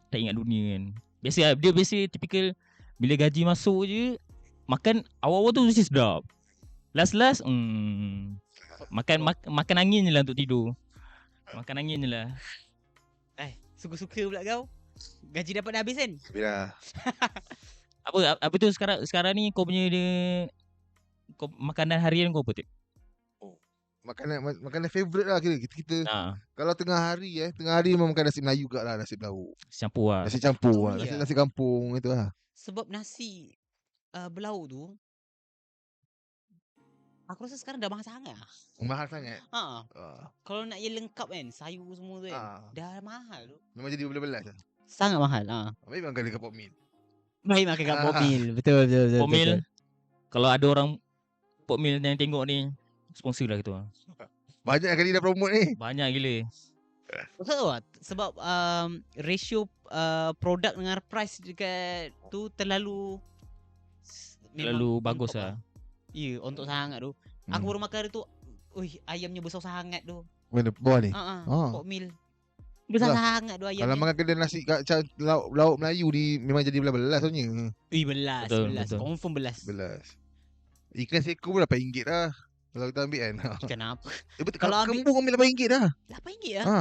tak ingat dunia kan. Dia biasa typical bila gaji masuk je makan awal-awal tu mesti sedap. Last makan angin je lah untuk tidur. Makan angin je lah. suka-suka pula kau. Gaji dapat dah habis kan? Bila. Apa tu sekarang ni kau punya kau makanan harian kau apa tu? Makanan favourite lah kita. Kalau tengah hari memang makan nasi Melayu juga lah, nasi belauk. Campur lah. Nasi campur lah. ya. Nasi kampung itu lah. Sebab nasi belauk tu aku rasa sekarang dah mahal sangat. Mahal sangat. Kalau nak yang lengkap kan, sayur semua tu kan, dah mahal tu. Memang jadi belas-belas lah. Sangat mahal. Baik makan dekat Pop Meal. Baik makan kat Pop Meal. Betul. Pop Meal. Kalau ada orang Pop Meal yang tengok ni, sponsor lah gitu. Banyak kali dah promote ni. Banyak gila. Betul tak? Sebab ratio produk dengan price dekat tu terlalu bagus untuk lah. Ya, untuk sangat tu. Aku baru makan hari tu, ayamnya besar sangat tu. Mana bawah ni? Pop Meal. Besar Lah. sangat tu ayamnya. Kalau makan kedai nasi lauk Melayu ni memang jadi belas-belas sebenarnya. Belas. Betul. Confirm belas. Belas. Ikan seko pun RM8 dah. Kalau kita ambil kan. Ikan apa? Betul. Kalau Kalau ambil- kembung ambil RM8 dah. RM8 lah. Ha.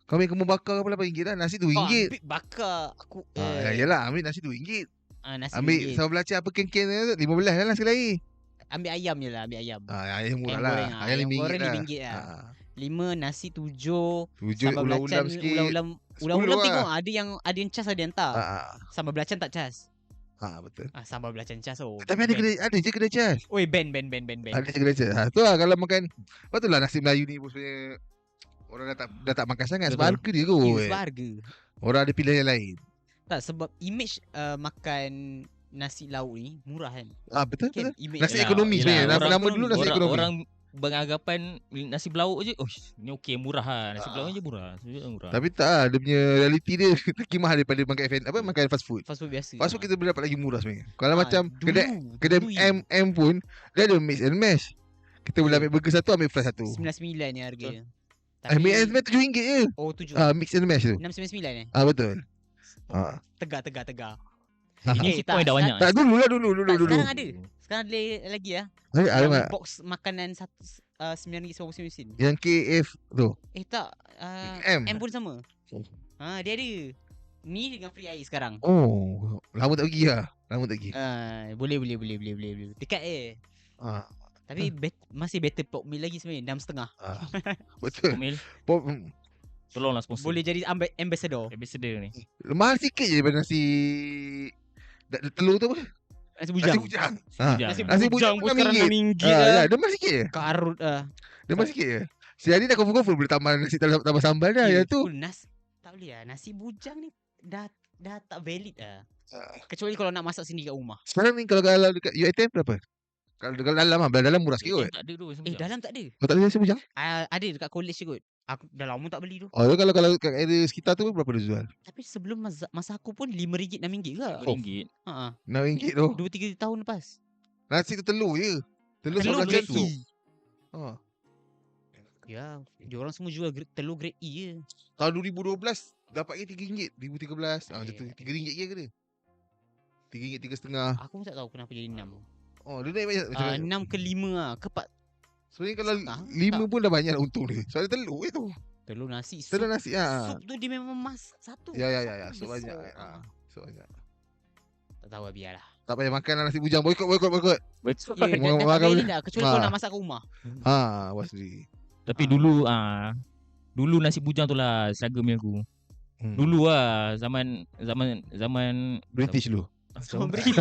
Kau ambil kembung bakar apa RM8 dah. Nasi Kau RM2. ambil bakar aku. Yalah, ambil nasi RM2. Nasi Ambil RM2. sambal belacan apa ken-ken tu 15 lah sekali lagi. Ambil ayam je lah, ambil ayam. Ayam murah Ayam lah. goreng, Ayam ayam goreng RM5 RM5 lah. lah. 5 nasi 7 Tujuh sambal ulam-ulam belacan sikit. ulam-ulam 10 lah. tengok ada yang cas ada yang tak. Ah, Sambal belacan tak cas. betul. Sambal belacan cas Tapi ada je kedai cas. Oi, ben. Ada je kedai cas. Tu lah kalau makan. Betul lah nasi Melayu ni sebenarnya orang dah tak makan sangat sebab Betul. harga dia Ya, kot. sebab harga. Orang ada pilihan yang lain. Tak, sebab image makan nasi lauk ni murah kan. Betul. Kan image Nasi dia. ekonomi sebenarnya. Orang Nama pun- dulu nasi ekonomi. Orang beranggapan nasi belauk je, ni okey murah lah. Nasi belauk je murah. Murah. Tapi tak lah, dia punya realiti dia lagi mahal daripada makan makan fast food. Fast food biasa. Fast food kita boleh dapat lagi murah sebenarnya. Kalau macam dulu, kedai dulu M pun dia ada mix and match. Kita boleh ambil burger satu, ambil fries satu. 99 ni harga. Mix and match RM7 je. Oh 7. Mix and match tu. 699 Betul. Tegak. Ini point dah banyak. Tak dulu. Sekarang ada. Sekarang ada lagi lah. Ada Yang tak? box makanan RM9.99. Yang KF tu. Tak. M. M pun sama. Dia ada. Ni dengan free air sekarang. Oh, lama tak pergi lah. Boleh. Dekat Tapi masih better pork meal lagi sebenarnya. 6.5. Betul. Komil, Pop, tolonglah sponsor. Boleh jadi ambassador. Ambassador ni. mahal sikit je daripada nasi telur tu apa? Nasi bujang. Nasi bujang. Nasi bujang pun pun sekarang RM6. RM6 lah. Dia mahal sikit je. Karut Dia mahal sikit je. Si Adi dah confirm boleh tambah nasi tambah sambal dah. Yang tu. Tak boleh lah. Nasi bujang ni dah tak valid lah. Kecuali kalau nak masak sendiri kat rumah. Sekarang ni kalau dekat UiTM berapa? Kalau dekat dalam dalam murah sikit kot. Tak ada tu. Dalam tak ada. Kau tak ada nasi bujang? Ada dekat college je kot. Aku dah lama tak beli tu. Kalau kat area sekitar tu berapa dia jual? Tapi sebelum masa aku pun RM5 RM6 ke. RM5. RM6 tu. 2-3 tahun lepas. Nasi tu telur je. Telur Telur sambal grade sup. E. Ya, diorang semua jual telur grade E je. Tahun 2012 dapat ke RM3. 2013. RM3 je ke dia? RM3, RM3.5. Aku pun tak tahu kenapa jadi 6. Dia naik banyak. 6 ke 5 lah. Ke 4. Sebenarnya kalau Tak. 5 pun dah banyak untung dia. Soalnya telur je tu. Telur nasi. Telur nasi Sup tu dia memang satu. Ya. So Besar. banyak. So banyak. Tak tahu lah, biarlah. Tak payah makan lah nasi bujang. Boykot. Betul. Ya, Mau dah makan valid boleh? dah. Kecuali kalau nak masak kat rumah. Buat sendiri. Tapi dulu nasi bujang tu lah struggle aku. Dulu lah zaman British dulu. Zaman British.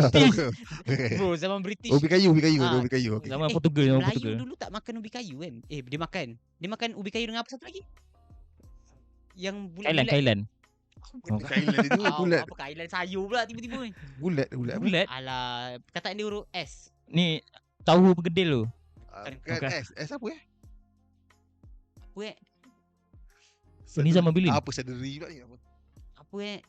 Bro, zaman British. Ubi kayu. Ah. Ubi kayu. Okay. zaman Portugal, Melayu dulu tak makan ubi kayu kan? Dia makan ubi kayu dengan apa satu lagi? Yang bulat-bulat. Thailand. Kailan dia tu bulat. Apa Kailan sayur pula tiba-tiba ni. Bulat. Bulat. Alah, kataan dia huruf S. Ni tahu bergedil tu. Bukan S apa Apa Ni zaman bila ni? Apa sadari pula ni? Apa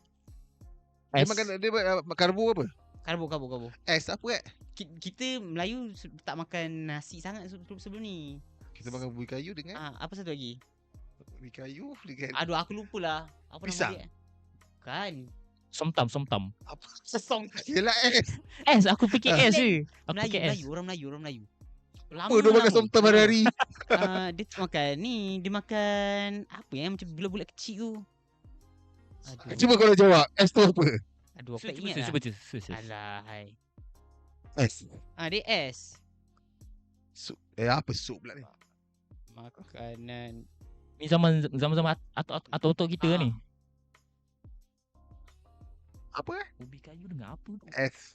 Dia makan karbo apa? Karbo. S apa Kita Melayu tak makan nasi sangat sebelum ni. Kita makan ubi kayu dengan Apa satu lagi? ubi kayu dengan Aduh, aku lupa lah. Apa Pisang. nama dia? Kan. Somtam. apa? Sesong. Yelah S. Aku fikir S je. Aku fikir S. Orang Melayu. Lama Apa dia makan somtam hari-hari? Dia makan ni. Dia makan apa yang macam bulat-bulat kecil tu. Aduh. Cuba kau nak jawab. S tu apa? Aduh, aku tak ingat lah. Cuba. Alah, hai. S. Dia S. Sup. Apa sup pula ni? Makanan. Ni zaman atuk-atuk kita ni. Apa Ubi kayu dengan apa tu? S.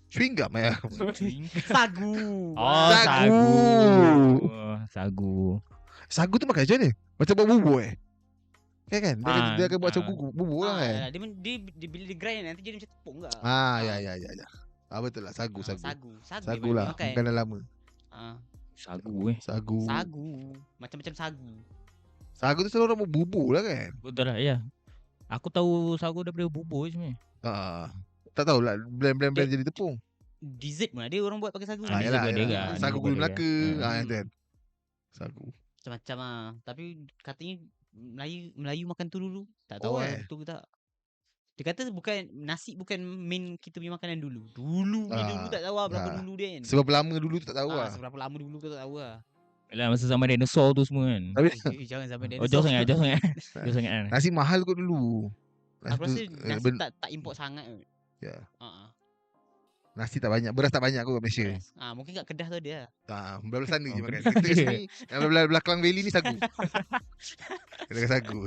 Chewing gum Sagu. Sagu. Sagu tu makan macam mana? Macam buat bubur Kan? Dia akan buat macam bubur lah kan? Dia bila dia grind nanti jadi macam tepung ke? Ya. Betul lah Sagu Sagu lah makan. Makanan lama Sagu. Sagu. Macam-macam sagu. Sagu tu selalu orang buat bubur lah kan? Betul lah, ya. Aku tahu sagu daripada bubur je sebenarnya. Tak tahulah blend jadi tepung. Dessert pun ada orang buat pakai sagu. Yalah. Sagu gula Melaka yang tu kan. Sagu. Macam-macam Tapi katanya Melayu makan tu dulu. Tak tahu lah tu ke tak. Dia kata nasi bukan main kita punya makanan dulu. Dulu tak tahu lah berapa dulu dia kan. Seberapa lama dulu tu tak tahu lah. Seberapa lama dulu tu tak tahu lah. Yalah masa zaman dinosaur tu semua kan. Tapi Jangan sampai dia. Jauh sangat. Jauh sangat kan. nasi mahal kot dulu. Aku rasa nasi tak import sangat kot. Ya. Nasi Nasi tak banyak, beras tak banyak kot kat Malaysia. mungkin kat Kedah tu ada. Belah sana je makan. Kedah Kita je. sini, yang belah Klang Valley ni sagu. Kena sagu.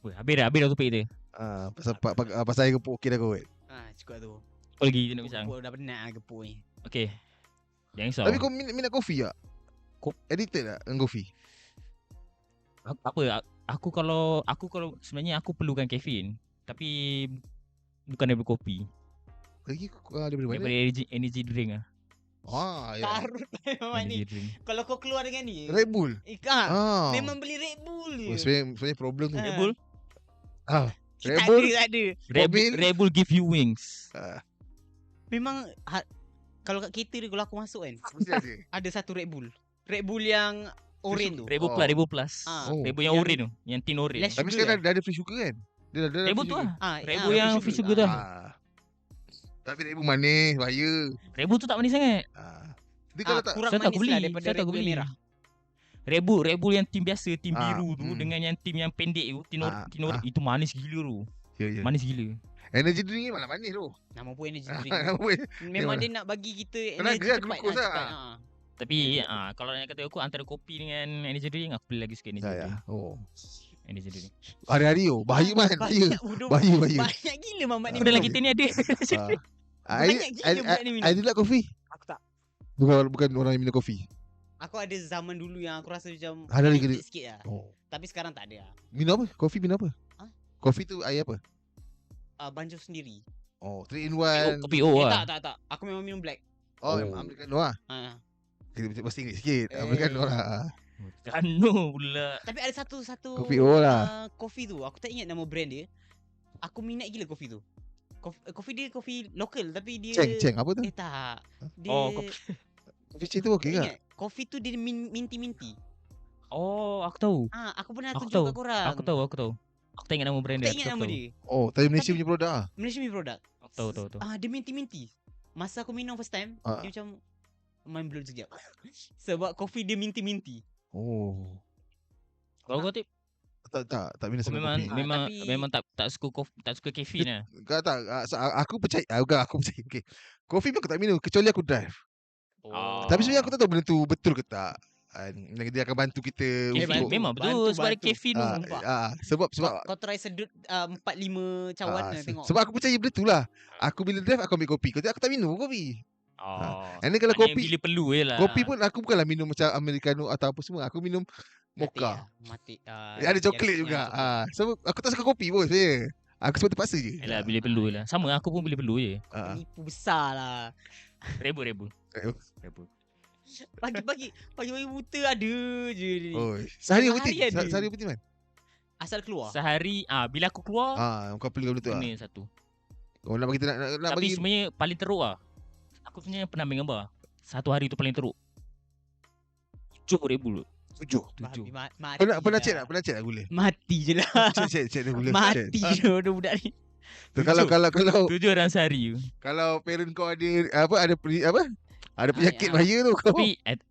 Habis dah topik dia. Pasal air gepuk okey dah kot. Cukup tu. Apa lagi dia nak pisang? Gepuk dah penat lah gepuk ni. Okay. Jangan risau. Tapi kau minat kopi tak? Addicted tak dengan kopi? Apa? Aku kalau sebenarnya aku perlukan kafein. Tapi bukan daripada kopi. Lagi daripada mana? Daripada energy drink lah. Ya. Tarut memang ni. Energy drink. Kalau kau keluar dengan ni. Red Bull. Memang beli Red Bull je. Sebenarnya problem tu. Red Bull? Red Tak Bull. ada. Red Bull give you wings. Memang kalau kat kereta dia kalau aku masuk kan. Ada. Ada satu Red Bull. Red Bull yang orange tu. Red Bull plus, Red Bull plus. Red Bull yang orange tu, yang tin orange. Less Tapi sekarang dah ada free sugar kan? Dia dah Red Bull tu lah. Red Bull Red yang free sugar tu lah. Tapi Red Bull manis, bahaya. Red Bull tu tak manis sangat. Tapi kalau tak kurang Saya tak manis beli. lah daripada Saya tak Red Bull beli. merah. Red Bull yang tim biasa, tim biru tu dengan yang tim yang pendek tu, tin orange itu manis gila tu. Ya. Manis gila. Energy drink ni malah manis tu. Nama pun energy drink. Nama pun. Memang dia nak bagi kita Tenaga energy lah, cepat glukos lah. cepat. Tapi kalau nak kata aku antara kopi dengan energy drink, aku beli lagi sikit energy drink. Energy drink. Hari-hari bahaya man. Bahaya. Bahaya. Banyak gila mamat ni. Dalam kita ni ada. Banyak gila budak ni minum. I like kopi. Aku tak. Bukan orang yang minum kopi. Aku ada zaman dulu yang aku rasa macam Ada lagi addicted sikit lah. Tapi sekarang tak ada lah. Minum apa? Kopi minum apa? Kopi tu air apa? Banjo sendiri. 3 in 1. Kopi O lah. Tak. Aku memang minum black. Americano lah. Kita bahasa Inggeris sikit. Americano lah. Kano pula. Tapi ada satu Kopi O lah. kopi tu. Aku tak ingat nama brand dia. Aku minat gila kopi tu. Kopi dia kopi lokal tapi dia Ceng apa tu? tak. Dia Kopi ceng tu okey ke? ingat, kopi tu dia minti-minti. Aku tahu. Aku pernah Aku tunjuk tahu. kat korang. Aku tahu. Aku tak ingat nama brand Aku dia. tak ingat nama dia. Tapi Malaysia Tapi- punya produk lah. Malaysia punya produk. Aku tahu. Dia minti-minti. Masa aku minum first time, dia macam mind blown sekejap. Sebab kopi dia minti-minti. Kalau kau tip, Tak minum kau sangat kopi. memang tak suka kafein lah. Kau tak, aku percaya. Bukan aku percaya. Okay. Kopi pun aku tak minum kecuali aku drive. Tapi sebenarnya aku tak tahu benda tu betul ke tak. Dia akan bantu kita Kafein untuk memang betul sebab ada kafein tu. sebab Kau try sedut 4-5 cawan lah tengok. sebab aku percaya benda tu lah. Aku bila drive aku ambil kopi. Aku tak minum kopi. And then kalau Maknanya kopi bila perlu je lah. Kopi pun aku bukanlah minum macam Americano atau apa semua. Aku minum mocha. Mati. Ada coklat juga. So aku tak suka kopi pun sebenarnya. Aku sebab terpaksa je. Yalah bila perlu je lah. Sama aku pun bila perlu je. Nipu besar lah. Red Bull. Pagi-pagi buta ada je ni. Sehari Sehari putih. ada. Sehari putih man. Asal keluar. Sehari bila aku keluar Kau perlukan benda tu lah. kena satu. Kau nak bagi nak Tapi bagi sebenarnya paling teruk lah. Aku sebenarnya pernah ambil gambar. Satu hari tu paling teruk. 7 Red Bull. 7. Mati. Pernah check tak? Pernah check tak gula? Mati je lah. Check dia gula. Mati je budak ni. Kalau 7 orang sehari. kalau parent kau ada penyakit ya. bahaya tu kau.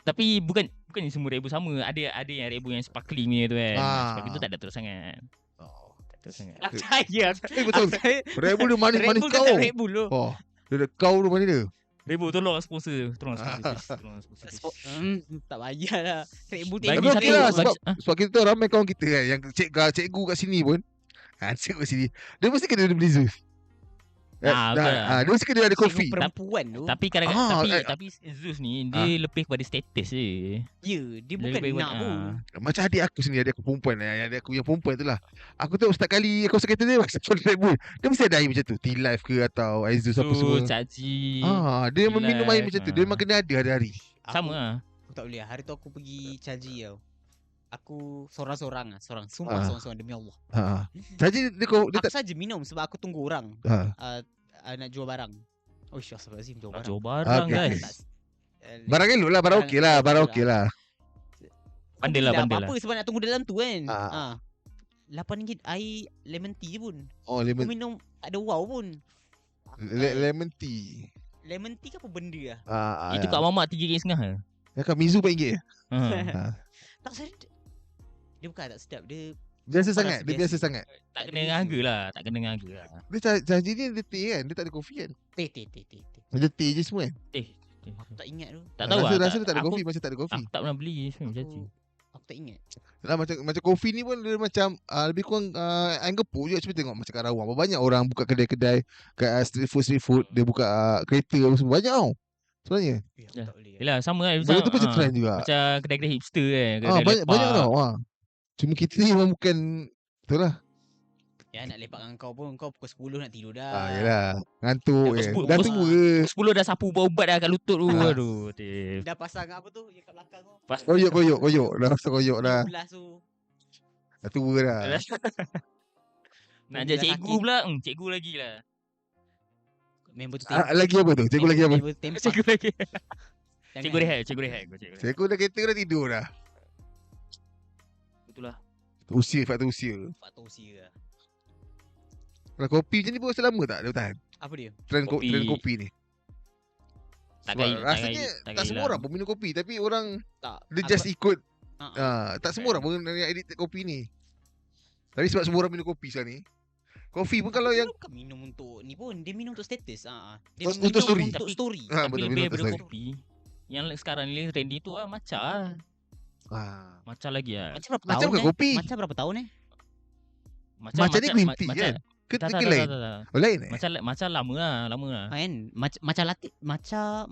Tapi bukan semua Red Bull sama. Ada yang Red Bull yang sparkling punya tu kan. Sparkling tu tak ada teruk sangat. Tak teruk sangat. Percaya. Betul. Red Bull dia manis-manis kau. Red Bull tu. Dia kau tu mana dia? Red Bull tolong sponsor. Tolong sponsor. Tak payah lah. Red Bull Bagi Tapi satu, okey lah bagi- sebab kita tahu ramai kawan kita kan yang cikgu kat sini pun. Cikgu kat sini. Dia mesti kena beli Zeus. betul lah. Dia mesti kena ada kopi. perempuan tu. Tapi kadang-kadang tapi Zeus ni dia lebih kepada status je. Ya, dia bukan Lebih nak pun. Macam adik aku sendiri, adik aku perempuan. Adik aku yang perempuan tu lah. Aku tahu setiap kali aku kereta dia macam Red Bull. Dia mesti ada air macam tu. T-Life ke atau Zeus apa semua. Caci. Dia meminum air T-Life, macam tu. Dia memang kena ada hari-hari. Sama lah. Aku tak boleh lah. Hari tu aku pergi caji tau. Aku sorang-sorang lah. Sumpah sorang-sorang demi Allah. Jadi dia Aku tak saja minum sebab aku tunggu orang nak jual barang. Oh Astaghfirullahaladzim, jual barang. Jual barang Okay. guys. barang elok lah. Barang okey lah. Barang okey lah. Pandai lah. Apa sebab nak tunggu dalam tu kan. RM8 air lemon tea je pun. Oh, Kau lemon minum tak ada wow pun. lemon tea. Lemon tea ke apa benda lah. Itu kat mamak RM3.5 ke? Ya kan Mizu RM4. Tak sedap. Dia bukan tak sedap. Dia Biasa Kau sangat. rasa Dia biasa biasa. sangat. Tak kena dengan harga lah. Tak kena dengan harga lah. Dia janji dia teh kan. Dia tak ada kopi kan. teh. Dia teh je semua kan. Aku tak ingat tu. Tak tahu lah. Rasa dia tak ada aku- kopi. Macam tak ada kopi. Aku tak pernah beli macam tu. Aku tak ingat. Lah, macam kopi ni pun dia macam lebih kurang air gepuk je. Cuba tengok macam kat Rawang. Banyak orang buka kedai-kedai kat street food. Dia buka kereta apa semua. Banyak tau. Sebenarnya. Aku Ya. tak boleh. Yelah sama kan. Benda tu macam trend juga. Macam kedai-kedai hipster kan. Kedai Banyak lepak. tau. Cuma kita ni memang bukan. Betul lah. Ya nak lepak dengan kau pun. Kau pukul 10 nak tidur dah. Yelah. Ngantuk Ya, je. pukul Dah 10 tua ke. 10 dah sapu ubat-ubat dah kat lutut tu. Ah. Aduh. Tif. Dah pasang apa tu yang kat belakang tu. Koyok. Dah rasa koyok dah. Ulas tu. Dah tua dah. Nak ajak cikgu pula. Cikgu lagi lah. Member tu Lagi apa tu? Cikgu lagi apa? Member tempat. Cikgu lagi. Jangan. Cikgu rehat. Cikgu rehat. Cikgu dah kereta dah tidur dah. Betul lah. Faktor usia. Faktor usia lah. Kalau kopi macam ni pun rasa lama tak dia tahan? Apa dia? Trend kopi ni. Tak Sebab gaya. rasanya tak semua orang pun minum kopi. Tapi orang Tak. dia just ikut. Ah. Tak semua orang pun yang addicted kopi ni. Tapi sebab semua orang minum kopi sekarang ni. Kopi pun kalau yang Dia bukan minum untuk ni pun. Dia minum untuk status. Dia Untuk minum story. Untuk story. betul, Tapi lebih minum daripada story. kopi. Yang sekarang ni trendy tu matcha lah. Matcha lagi lah. Macam berapa Macam tahun bukan kopi. Macam berapa tahun Macam ni green tea kan? Ke Tak, lain? Oh lain Macam lama lah. Kan? Macam latte. Macam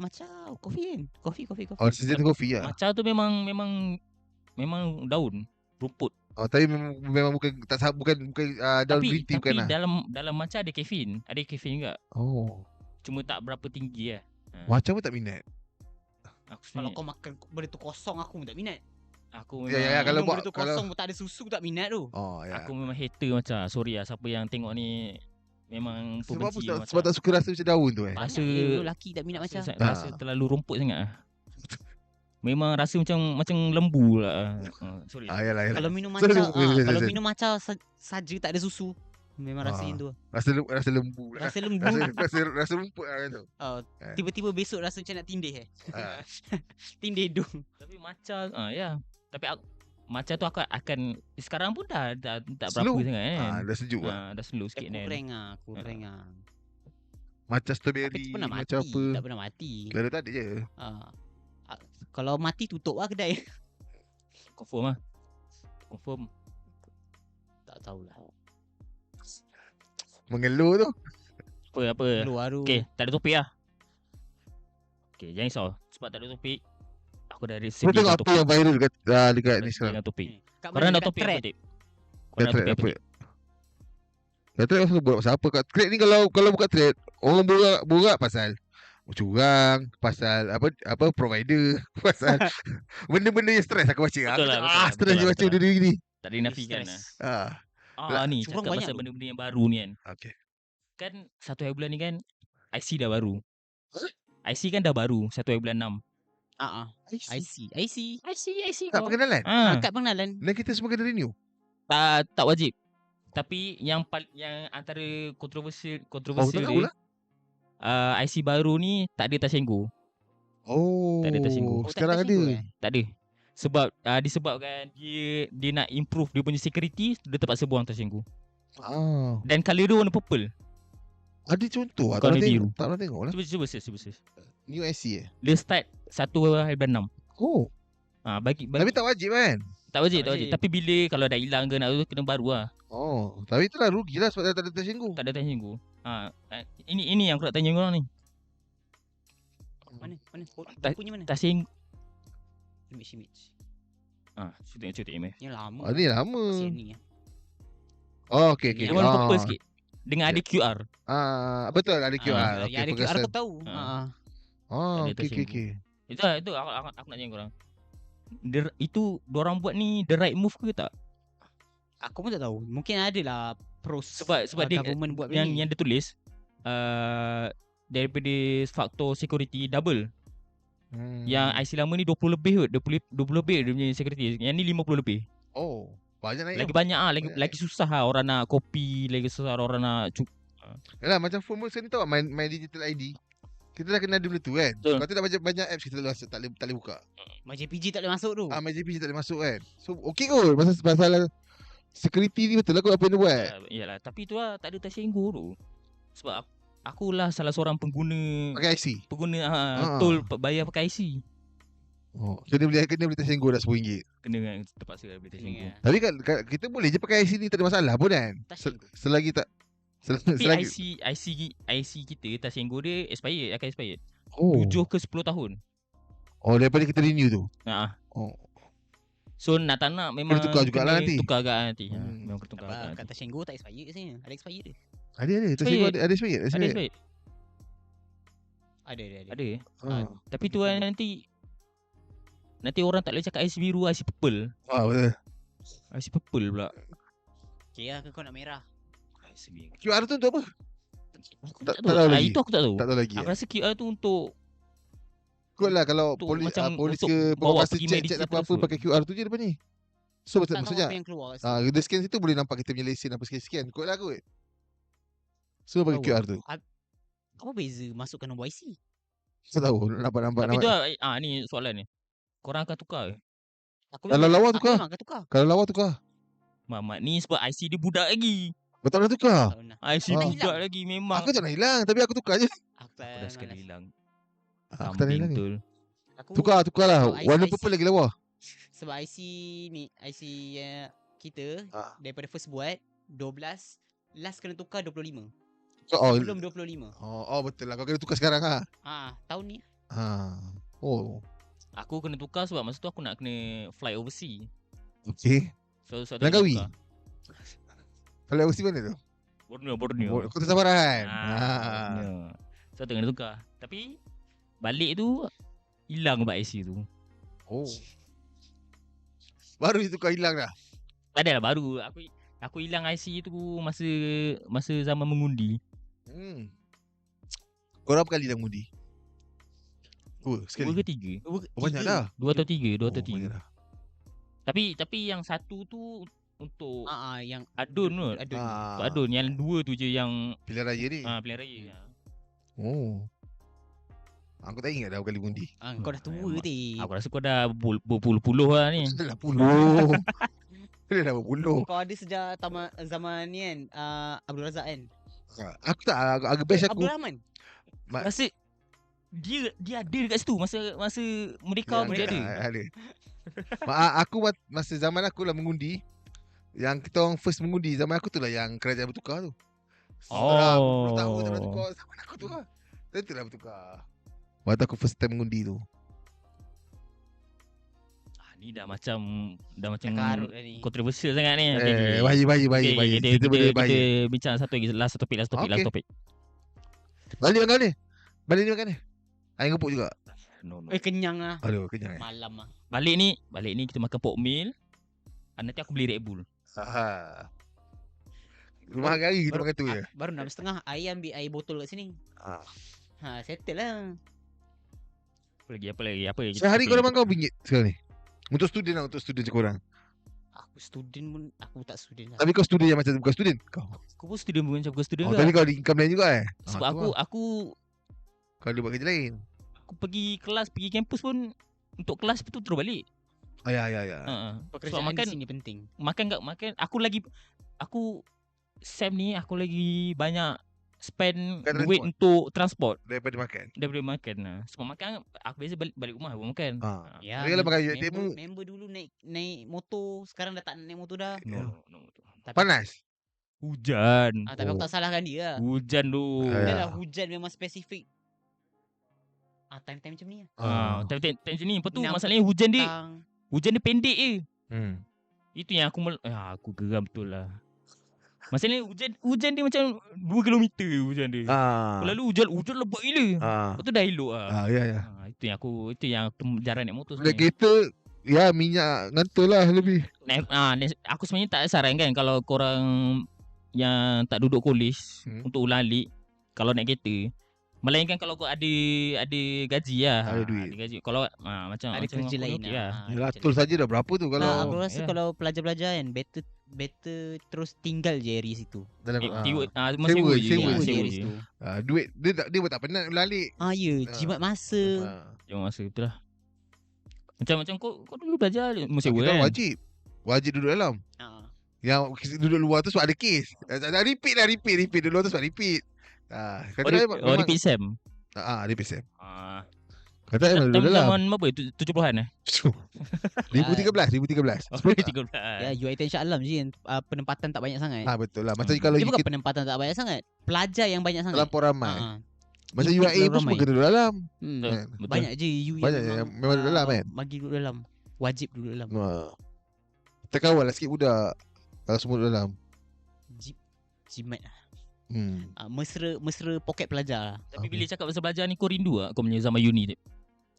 kopi kan? Kopi. Oh sejenis kopi lah. Matcha tu memang daun, rumput. Oh tapi memang bukan daun green tea bukan Tapi lah. dalam matcha ada kafein. Ada kafein juga. Oh. Cuma tak berapa tinggi lah. Macam pun tak minat. Aku Kalau sebenarnya- kau makan benda tu kosong aku pun tak minat. Aku Ya, memang ya, kalau Minum buat- benda tu kosong pun tak ada susu tak minat tu. Oh ya. aku memang hater macam. Sorry lah siapa yang tengok ni memang Sebab apa pembenci sebab, macam. sebab tak suka rasa macam daun tu Rasa- Banyak lelaki tak minat macam. Rasa terlalu rumput sangat lah. Memang rasa macam lembu lah. Sorry. Yalah. Kalau minum Sorry, matcha, sorry. kalau minum matcha saja tak ada susu. Memang rasa Ah. tu. Rasa lembu lah. Rasa lembu. Rasa rumput lah kan tu. Tiba-tiba besok rasa macam nak tindih Ah. Tindih hidung. Tapi matcha ya. Tapi matcha tu aku akan sekarang pun dah tak Slow. berapa sangat kan. Dah sejuk lah. Dah slow sikit kan. Kurang ah. Macam Tapi strawberry, pernah mati. macam apa. Tak pernah mati. Gak ada tadi je. Kalau mati tutup lah kedai. Confirm lah. Confirm. Tak tahulah. Mengeluh tu. Apa. Luar tu. Okay, tak ada topik lah. Okay, jangan risau. Sebab tak ada topik, aku dah ada Kau tengok sediakan apa yang viral dekat ni sekarang. Dengan topik. Kat Korang mana dah dekat topik thread? apa, Tip? Kat Korang dah thread topik apa? apa, Tip? Kat thread pasal buat pasal apa? Kat thread ni kalau buka thread, orang borak pasal curang, pasal apa provider, pasal benda-benda yang stres aku baca. Betul lah, betul lah, Stres betul je lah, baca betul benda ni. Tak dinafikan lah. Ah, Ni curang cakap banyak pasal tu. benda-benda yang baru ni kan. okey. Kan 1 hari bulan ni kan IC dah baru. IC kan dah baru 1 hari bulan 6. IC. Tak pengenalan. Kad pengenalan. Dan kita semua kena renew. Tak wajib. Tapi yang antara kontroversial tak dia tahulah. IC baru ni tak ada touch and go. Oh. Tak ada tersinggung. Sekarang ada. Tak ada. Sebab disebabkan dia nak improve dia punya security, dia terpaksa buang touch and go. Dan colour dia warna purple. Ada contoh Kau ada tengok. biru. Tak pernah tengok lah. Cuba search. New IC Dia start 1 hari bulan 6. Oh. Bagi Tapi tak wajib kan? tak wajib. tak wajib. Tapi bila kalau dah hilang ke nak tu kena baru lah. Oh. Tapi itulah rugi lah sebab tak ada tersinggung. Tak ada touch and go. Ini yang aku nak tanya korang ni. Mana? Tak- Punya mana? Touch and Image. cuba tengok. Yang lama. Ni lama. Kesian ni. Oh, okey. Yang warna purple sikit. Dengan ada QR. Betul ada QR. Yang ada QR aku tahu. Ada touch and go. Okey. Itu aku nak tanya korang. Itu dorang buat ni the right move ke tak? Aku pun tak tahu. Mungkin ada lah pros. Sebab dia government buat yang ni. dia tulis daripada faktor security double. Yang IC lama ni 20 lebih kot. 20 lebih dia punya security. Yang ni 50 lebih. Oh. Banyak naik. Lagi banyak ah, Banyak lagi susah ah orang nak copy, lagi susah orang nak Yalah macam phone pun sekarang ni tahu my digital ID. Kita dah kenal dulu tu kan. Betul. Kalau tu dah banyak apps kita tak boleh buka. My JPG tak boleh masuk tu. My JPG tak boleh masuk kan. So okey kot masalah security ni betul lah kot apa yang dia buat. Yalah, tapi tu lah tak ada tersenggol tu. Sebab akulah salah seorang pengguna Pakai IC. tol bayar pakai IC. Kena beli tersenggol dah RM10. Kena kan terpaksa beli tersenggol. Tapi kan kita boleh je pakai IC ni, tak ada masalah pun kan. Selagi tak Tapi selagi IC kita tersenggol dia akan expired. 7 Oh. ke 10 tahun. Oh, daripada kita renew tu. Oh. So nak tak nak memang Kena tukar jugalah kena nanti. Tukar agak nanti. Hmm. Memang kena tukar Apa agak kat nanti. Tashengo tak expired ke sini? Ada expired dia. Ada tersenggol ada expired. Ada expired. Ada. Ada. Ah. Tapi tu kan nanti orang tak boleh cakap IC biru, IC purple. Betul. IC purple pula. Okay lah ke kau nak merah? IC biru. QR tu untuk apa? Aku Tak tak tahu tahu. lagi. Itu aku tak tahu. Tak tahu lagi. Aku rasa QR tu untuk Kot lah kalau Untuk polis macam polis untuk ke bawa penguasa pergi check medical apa-apa tersebut. pakai QR tu je depan ni. So tak tahu maksudnya apa yang keluar. dia scan situ boleh nampak kita punya lesen apa scan. Kot lah kot. So bagi Tahu. QR tu. Apa beza masukkan nombor IC? Saya tahu nampak Tapi tu nama. lah, ni soalan ni. Korang akan tukar ke? Aku Kalau memang- lawa aku tukar. memang akan tukar. Kalau lawa tukar. Mak ni sebab IC dia budak lagi. Betul nak tukar. Tak pernah. IC Ah. budak lagi memang. Aku tak nak hilang tapi aku tukar je. Aku tak Aku dah sekali malas. hilang. Aku tak nak hilang. Betul. Aku Tukar lah. Oh, Warna IC. purple lagi lawa. sebab IC ni IC kita Ah. daripada first buat 12, last kena tukar 25. Oh, Belum 25. oh betul lah. Kau kena tukar sekarang ha. Tahun ni. Oh, Aku kena tukar sebab masa tu aku nak kena fly overseas. okey. So Langkawi? tukar. Kalau UC mana tu? Borneo. Kota Sabaran. Borneo. So tu kena tukar. Tapi balik tu hilang bab IC tu. Oh. Baru tukar hilang dah. Tak adalah baru. Aku hilang IC tu masa zaman mengundi. Korang berapa kali dah mengundi? Dua Dua sekali. ke tiga? Oh, banyak dah. 2 atau 3, 2 atau Oh, banyak 3. dah. Tapi yang satu tu untuk Yang adun tu. adun. Untuk adun. Yang 2 tu je yang Pilihan raya ni. pilihan raya. Oh. Aku tak ingat dah berapa kali mengundi. Kau dah tua Alamak. ti. Aku rasa kau dah berpuluh-puluh lah ni. Dah puluh. Dah berpuluh. Kau ada sejak zaman ni kan, Abdul Razak kan. Aku tak agak best aku. Abdul Rahman. Rasa dia ada dekat situ masa Merdeka pun dia ada. Ada. Aku masa zaman aku lah mengundi. Yang kita orang first mengundi zaman aku tu lah yang kerajaan bertukar tu. Setelah 10 tahun tak pernah tukar zaman aku tu lah. Tentulah bertukar. Waktu aku first time mengundi tu. Ni dah macam Karut dah ni. kontroversial sangat ni. Okay. Bayi. Kita boleh Kita bayi. bincang satu lagi. Last topik. Okay. Last topik. Balik makan ni. Balik ni makan ni. Air ngepuk juga. No. Kenyang lah. Aduh, kenyang eh. Malam lah. Balik ni kita makan pork meal. Nanti aku beli Red Bull. Rumah hari kita makan tu je. Baru 6.30. Air ambil air botol kat sini. Settle lah. Apa lagi? Sehari kau makan kau RM1 sekarang ni. Untuk student lah, untuk student je korang. Aku student pun, aku tak student lah. Tapi kau student yang macam bukan student kau. Aku pun student bukan macam student Oh, ke. tapi kau ada income lain juga eh. Sebab aku Kau ada buat kerja lain. aku pergi kampus pun untuk kelas betul terus balik. Ya. Sebab Pekerjaan makan di sini penting. makan aku Sam ni aku lagi banyak spend Bukan duit untuk transport Daripada makan. daripada makan lah. Sebab makan aku biasa balik rumah baru makan. Ya, Tapi kalau pakai demo member dulu naik motor, sekarang dah tak naik motor dah. No. Tapi, panas. Hujan. tapi aku tak salahkan dia lah. Hujan tu. Ya. Dia lah hujan memang spesifik. Time-time macam ni lah. Time macam ni. Lepas tu Enam masalahnya hujan Tang. dia pendek je. Itu yang aku geram betul lah. Masalahnya hujan dia macam 2 kilometer hujan dia. Lalu hujan lebat gila. Lepas tu dah elok lah. Ya. Itu yang aku jarang naik motor Naik sebenarnya. kereta ya minyak ngantul lah lebih. Aku sebenarnya tak saran kan kalau korang yang tak duduk college Hmm. untuk ulang alik kalau naik kereta Melainkan kalau kau ada gaji lah. Ada duit. Ada gaji. Kalau macam Ada kerja aku lain okey lah. Yalah, tools saja dah berapa tu kalau Aku rasa ya. kalau pelajar-pelajar kan better terus tinggal je area situ. dalam Sewa sewa je. je Sewa je Sewa area je. situ. duit dia pun tak penat balik. Ya, jimat masa. Jangan masa betul lah. Macam kau dulu belajar sewa Kita kan. wajib duduk dalam. Yang duduk luar tu sebab ada kes. Repeat duduk luar tu sebab repeat. Repeat SEM. Repeat SEM. Ah. Kata memang duduk dalam. Zaman berapa? 70-an 2013. 13. Ya, UiTM Shah Alam je yang penempatan tak banyak sangat. Betul lah. Macam kalau Dia bukan kita penempatan tak banyak sangat. Pelajar yang banyak sangat. terlampau ramai. Macam Intake UIA pun ramai. semua kena duduk dalam. Betul. Banyak je U Banyak yang memang duduk dalam kan. Bagi duduk dalam. Wajib duduk dalam. Kita kawal lah sikit budak. Kalau semua duduk dalam. Jimat lah. Mesra poket pelajar lah. Tapi bila cakap pasal belajar ni kau rindu tak kau punya zaman uni tu?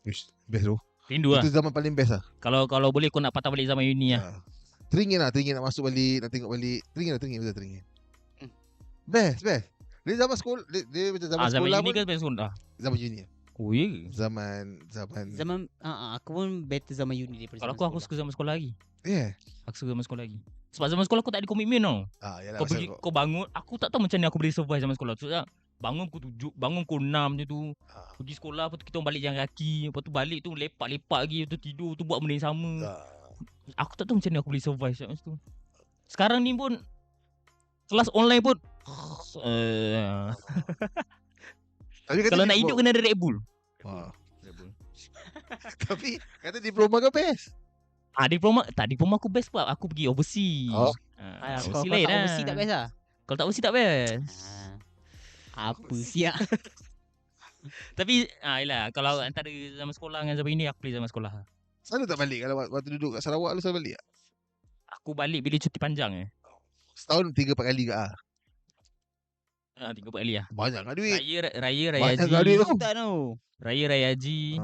Best tu. Rindu lah. Itu zaman paling best lah. Kalau boleh kau nak patah balik zaman uni lah. Teringin nak masuk balik, nak tengok balik. Teringin. Best. Dia zaman sekolah, dia macam zaman Zaman sekolah uni pun. kan sekolah. Zaman uni. Oh ya. Zaman Aku pun better zaman uni daripada Kalau zaman aku suka zaman sekolah lagi. yeah. Aku suka zaman sekolah lagi. Sebab zaman sekolah aku tak ada komitmen tau. Yalah, Kau pergi, kau bangun. Aku tak tahu macam mana aku boleh survive zaman sekolah. Sebab bangun pukul 7, bangun pukul 6 je tu. Pergi sekolah, lepas tu kita orang balik jalan kaki. Lepas tu balik tu lepak-lepak lagi. Lepas tu tidur tu buat benda yang sama. Aku tak tahu macam mana aku boleh survive macam tu. Sekarang ni pun kelas online pun Tapi kata kalau nak hidup kena ada Red Bull. Red Bull. Tapi kata diploma ke best? Diploma aku best sebab aku pergi overseas. Kalau Overseas kau lain tak lah. overseas tak best lah. Kalau tak overseas tak best. Apa siap. Tapi yelah, kalau antara zaman sekolah dengan zaman ini aku pilih zaman sekolah. Selalu tak balik kalau waktu duduk kat Sarawak lu selalu balik tak? Aku balik bila cuti panjang Setahun 3-4 kali ke 3-4 kali lah. Banyak lah duit. Raya Banyak haji. lah duit tu. Tak tahu. Raya haji.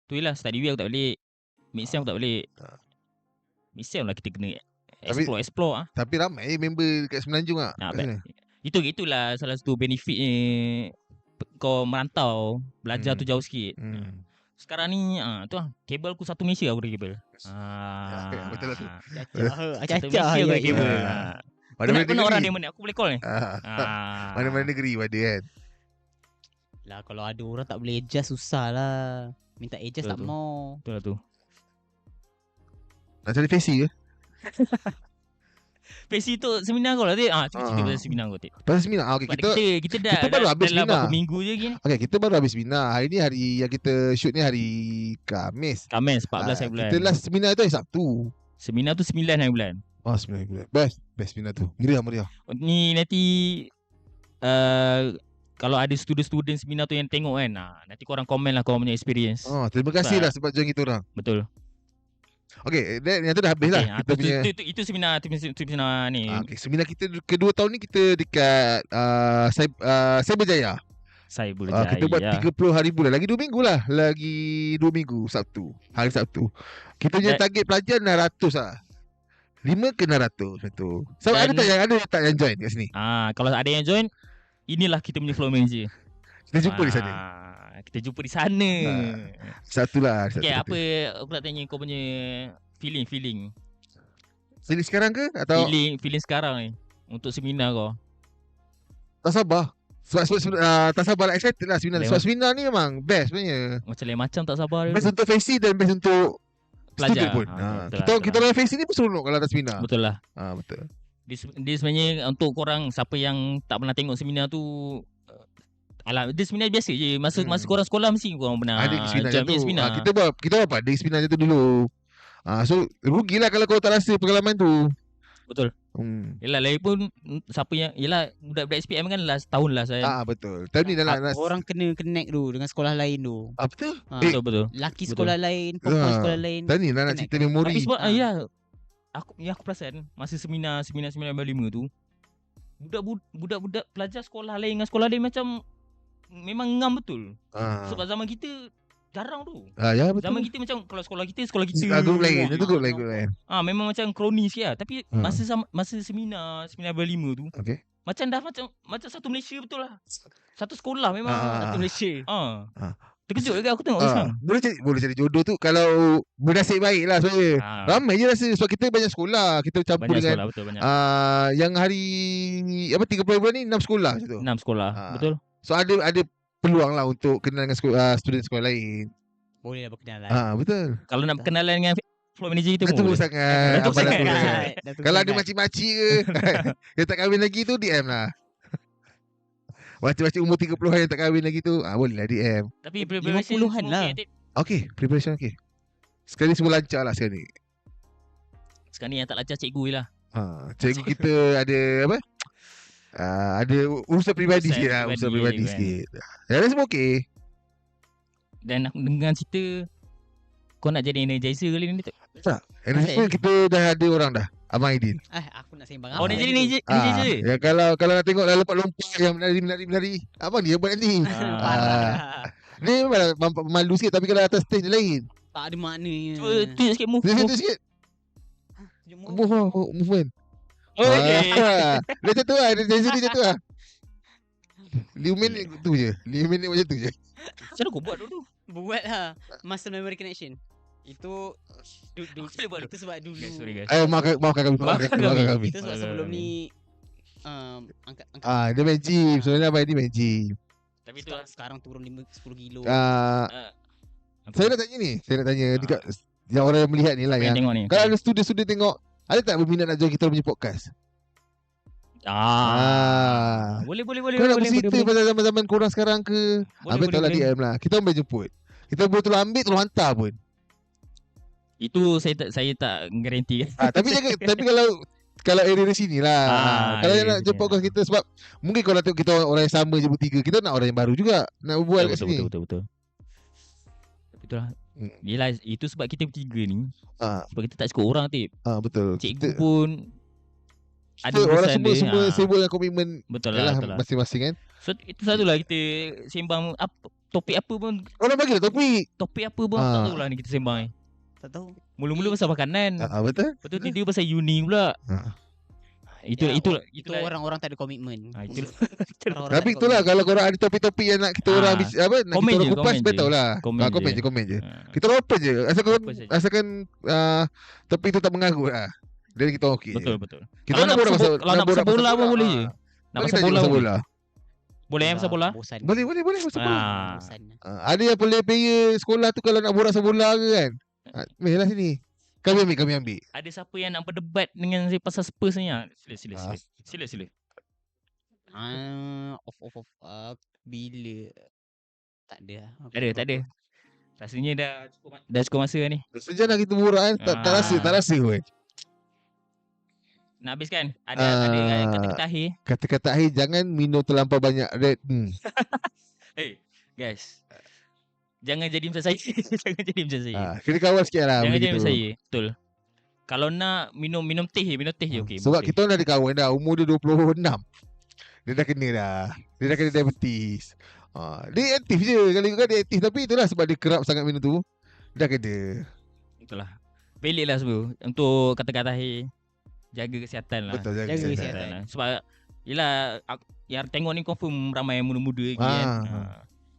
Tu lah study week aku tak balik. Mid-sem aku tak balik. Mid-sem lah kita kena explore. Tapi ramai member kat Semenanjung tak? Itulah salah satu benefit ni kau merantau, belajar tu jauh sikit. Sekarang ni tu lah, kabel aku satu Malaysia aku ada kabel. Betul lah tu. Satu Malaysia aku ada kabel. Mana orang dia mana aku boleh call ni. Mana-mana negeri ada kan. Lah kalau ada orang tak boleh adjust susah lah. Minta adjust tak mau. Betul lah tu. Nak cari Fesi ke? Fesi tu seminar kau lah Tik. Cuba cerita pasal seminar kau Tik. Pasal seminar. Okay, kita dah baru habis dalam seminar. berapa minggu je gini. Okay, kita baru habis seminar. Hari ni hari yang kita shoot ni hari Khamis. 14 hari bulan. Kita last seminar tu hari Sabtu. Seminar tu 9 hari bulan. 9 hari bulan. Best seminar tu. Meriah. Ni nanti kalau ada student seminar tu yang tengok kan, nanti korang komen lah korang punya experience. Terima kasih lah sebab join kita orang. Betul. Okay, yang tu dah habis lah. Kita punya Itu seminar ni. Okay, seminar kita kedua tahun ni kita dekat Cyberjaya. Saya boleh jaya. Kita buat 30 hari bulan. Lagi 2 minggu lah. Lagi 2 minggu Sabtu. Hari Sabtu. Kita punya target pelajar 600 lah. 5 ke 600 macam tu. So ada tak yang join kat sini? Kalau ada yang join, inilah kita punya flow manager. Kita jumpa di sana. Kita jumpa di sana. Satulah. Okay, apa aku nak tanya kau punya feeling. Feeling sekarang ke atau feeling sekarang ni untuk seminar kau? tak sabar. Sebab tak sabar lah, excited lah seminar. Sebab seminar ni memang best sebenarnya. Macam lain macam tak sabar. Best untuk Fesi dan best untuk pelajar pun. Kita orang Fesi ni pun seronok kalau ada seminar. Betul lah. Betul. Dia sebenarnya untuk korang siapa yang tak pernah tengok seminar tu, dia seminar biasa je. Masa korang sekolah mesti korang pernah ada seminar tu. Seminar. Kita dapat ada seminar tu dulu. So rugilah kalau kau tak rasa pengalaman tu. Betul. Yelah lagi pun siapa yang budak-budak SPM kan last tahun lah saya. Betul. Tahun ni dalam orang kena connect tu dengan sekolah lain tu. Betul. Betul. Laki sekolah lain, perempuan sekolah lain. Tahun ni nak cerita memori. Tapi sebab aku perasan masa seminar 5 tu budak-budak pelajar sekolah lain dengan sekolah lain macam memang ngam betul. Sebab zaman kita jarang tu. Ya betul. Zaman kita macam kalau sekolah kita grup lain. Itu grup lain. Memang macam kroni sikit lah. Tapi masa seminar 5 tu, Macam dah macam satu Malaysia betul lah. Satu sekolah memang. Satu Malaysia. Terkejut juga aku tengok sekarang. Boleh jadi jodoh tu kalau bernasib baik lah sebenarnya. Ramai je rasa sebab kita banyak sekolah, kita campur Banyak dengan sekolah betul banyak. yang hari 30 bulan ni 6 sekolah macam tu. 6 sekolah. Betul. So ada peluang lah untuk kenal dengan student sekolah lain. Boleh lah berkenalan. Betul. Kalau nak berkenalan dengan floor manager kita Datuk boleh. sangat. Datuk Abang sangat. Datuk sangat. Kalau ada makcik-makcik ke yang tak kahwin lagi tu DM lah. Makcik-makcik umur 30-an yang tak kahwin lagi tu boleh lah DM. Tapi preparation 50-an lah. Okay, preparation okay. Sekali semua lancar lah sekarang ni. Sekarang ni yang tak lancar cikgu je lah. Cikgu kita ada apa? Ada urusan peribadi sikit lah. Urusan peribadi kan. sikit. Yang lain semua okay. Dan aku dengar cerita kau nak jadi energizer kali ni tak? Tak. Energizer kita dah ada orang dah. Abang Aidil. Aku nak sembang Oh, dia jadi ni. energizer je? Ya, kalau nak tengok dah lompat-lompat yang menari. Abang dia buat ni. Dia memang malu sikit tapi kalau atas stage lain. Tak ada maknanya. Cuba tunjuk sikit move. Dia sentuh sikit. Movement. Okay. Dia macam tu lah. Dia macam tu lah. 5 minit tu je. 5 minit macam tu je. Macam mana kau buat dulu? Buat lah muscle memory connection. Itu Boleh buat itu sebab dulu. Guys, sorry guys. Maafkan kami. Itu sebab sebelum ni angkat dia main gym. Sebenarnya abang ni main gym. Tapi tu lah. sekarang turun 10 kilo. Saya nak tanya ni. Dekat yang orang yang melihat ni lah yang tengok ni. kalau ada student tengok, ada tak berminat nak join kita punya podcast? Boleh. Kau nak bercerita pasal zaman-zaman korang sekarang ke? Ambil tahu lah DM lah. Kita boleh jemput. Kita boleh tolong ambil, tolong hantar pun. Itu saya tak garanti. Tapi kalau area di sini lah. Kalau nak jumpa podcast kita sebab mungkin kalau tengok kita orang yang sama je bertiga, kita nak orang yang baru juga nak berbual kat sini. Betul. Betul lah. Yelah, itu sebab kita bertiga ni. Sebab kita tak cukup orang tip. Betul. Cikgu pun ada orang urusan dia. semua sibuk dengan komitmen. Betul lah. Masing-masing kan. So itu satulah kita sembang topik apa pun. Orang bagi lah topik apa pun tak tahu lah ni kita sembang ni. Tak tahu. Mula-mula pasal makanan. Betul. Lepas tu tiba pasal uni pula. Itulah orang-orang tak ada komitmen. Tapi itulah kalau korang ada topik-topik yang nak kita orang nak kita orang kupas, betul lah. Komen je. Kita orang open je. Asalkan topik itu tak mengarut lah. Dan kita okey. Betul. Kita nak borak pasal bola pun boleh je. Nak pasal bola. Boleh pasal bola? Boleh pasal bola. Bosan. Ada yang player sekolah tu kalau nak borak pasal bola ke kan. Mehlah sini. Kami ambil. Ada siapa yang nak berdebat dengan saya pasal Spurs ni? Sila. Off. Bila tak ada. Rasanya dah cukup masa ni. Sejak nak kita borak kan. Tak rasa pun. Nak habiskan? Ada kata-kata akhir? Kata-kata akhir, jangan minum terlampau banyak red. Hey, guys. Jangan jadi macam saya. Kena kawal sikit lah. Jangan jadi macam saya. Betul. Kalau nak minum teh je. Okay, sebab kita orang dah ada kawan dah. Umur dia 26. Dia dah kena dah. Dia dah kena diabetes. Dia aktif je. Kali-kali dia aktif. Tapi itulah sebab dia kerap sangat minum tu. Dia dah kena. Itulah. Pelik lah sebab. Untuk kata-kata akhir. Jaga kesihatan lah. Betul, jaga kesihatan lah. Sebab yelah, yang tengok ni confirm ramai yang muda-muda lagi kan.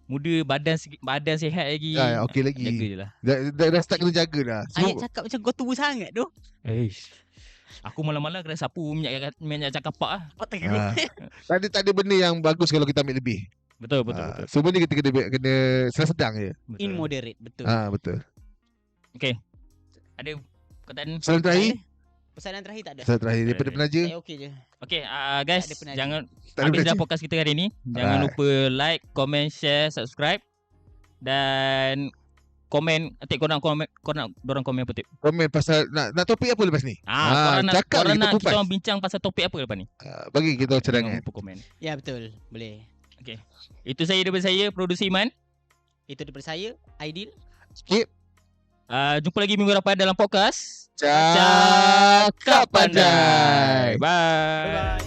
Muda, badan sihat lagi. Okey lagi. Jaga je lah. Dah start kena jaga dah. Ayat cakap macam kau tua sangat tu. Aku malam-malam kena sapu minyak cakap pak lah. Tak ada benda yang bagus kalau kita ambil lebih. Betul. So benda kita kena sedang je. In moderate. Betul. Betul. Okay. Ada perkataan Salam terakhir? Pesanan terakhir tak ada. Salam terakhir daripada penaja. Saya okey je. Okay, guys, jangan Tak ada habis dah penaja. podcast kita hari ni. Jangan lupa like, comment, share, subscribe. Dan komen, korang komen apa tip? Komen pasal nak topik apa lepas ni? Cakap korang kita nak kupas. kita orang bincang pasal topik apa lepas ni? Bagi kita Jangan cadangan. lupa komen. Ya betul. Boleh. Okay. Itu daripada saya, producer Iman. Itu daripada saya, Aidil. Skip. Jumpa lagi minggu depan dalam podcast Cakap pandai. Bye.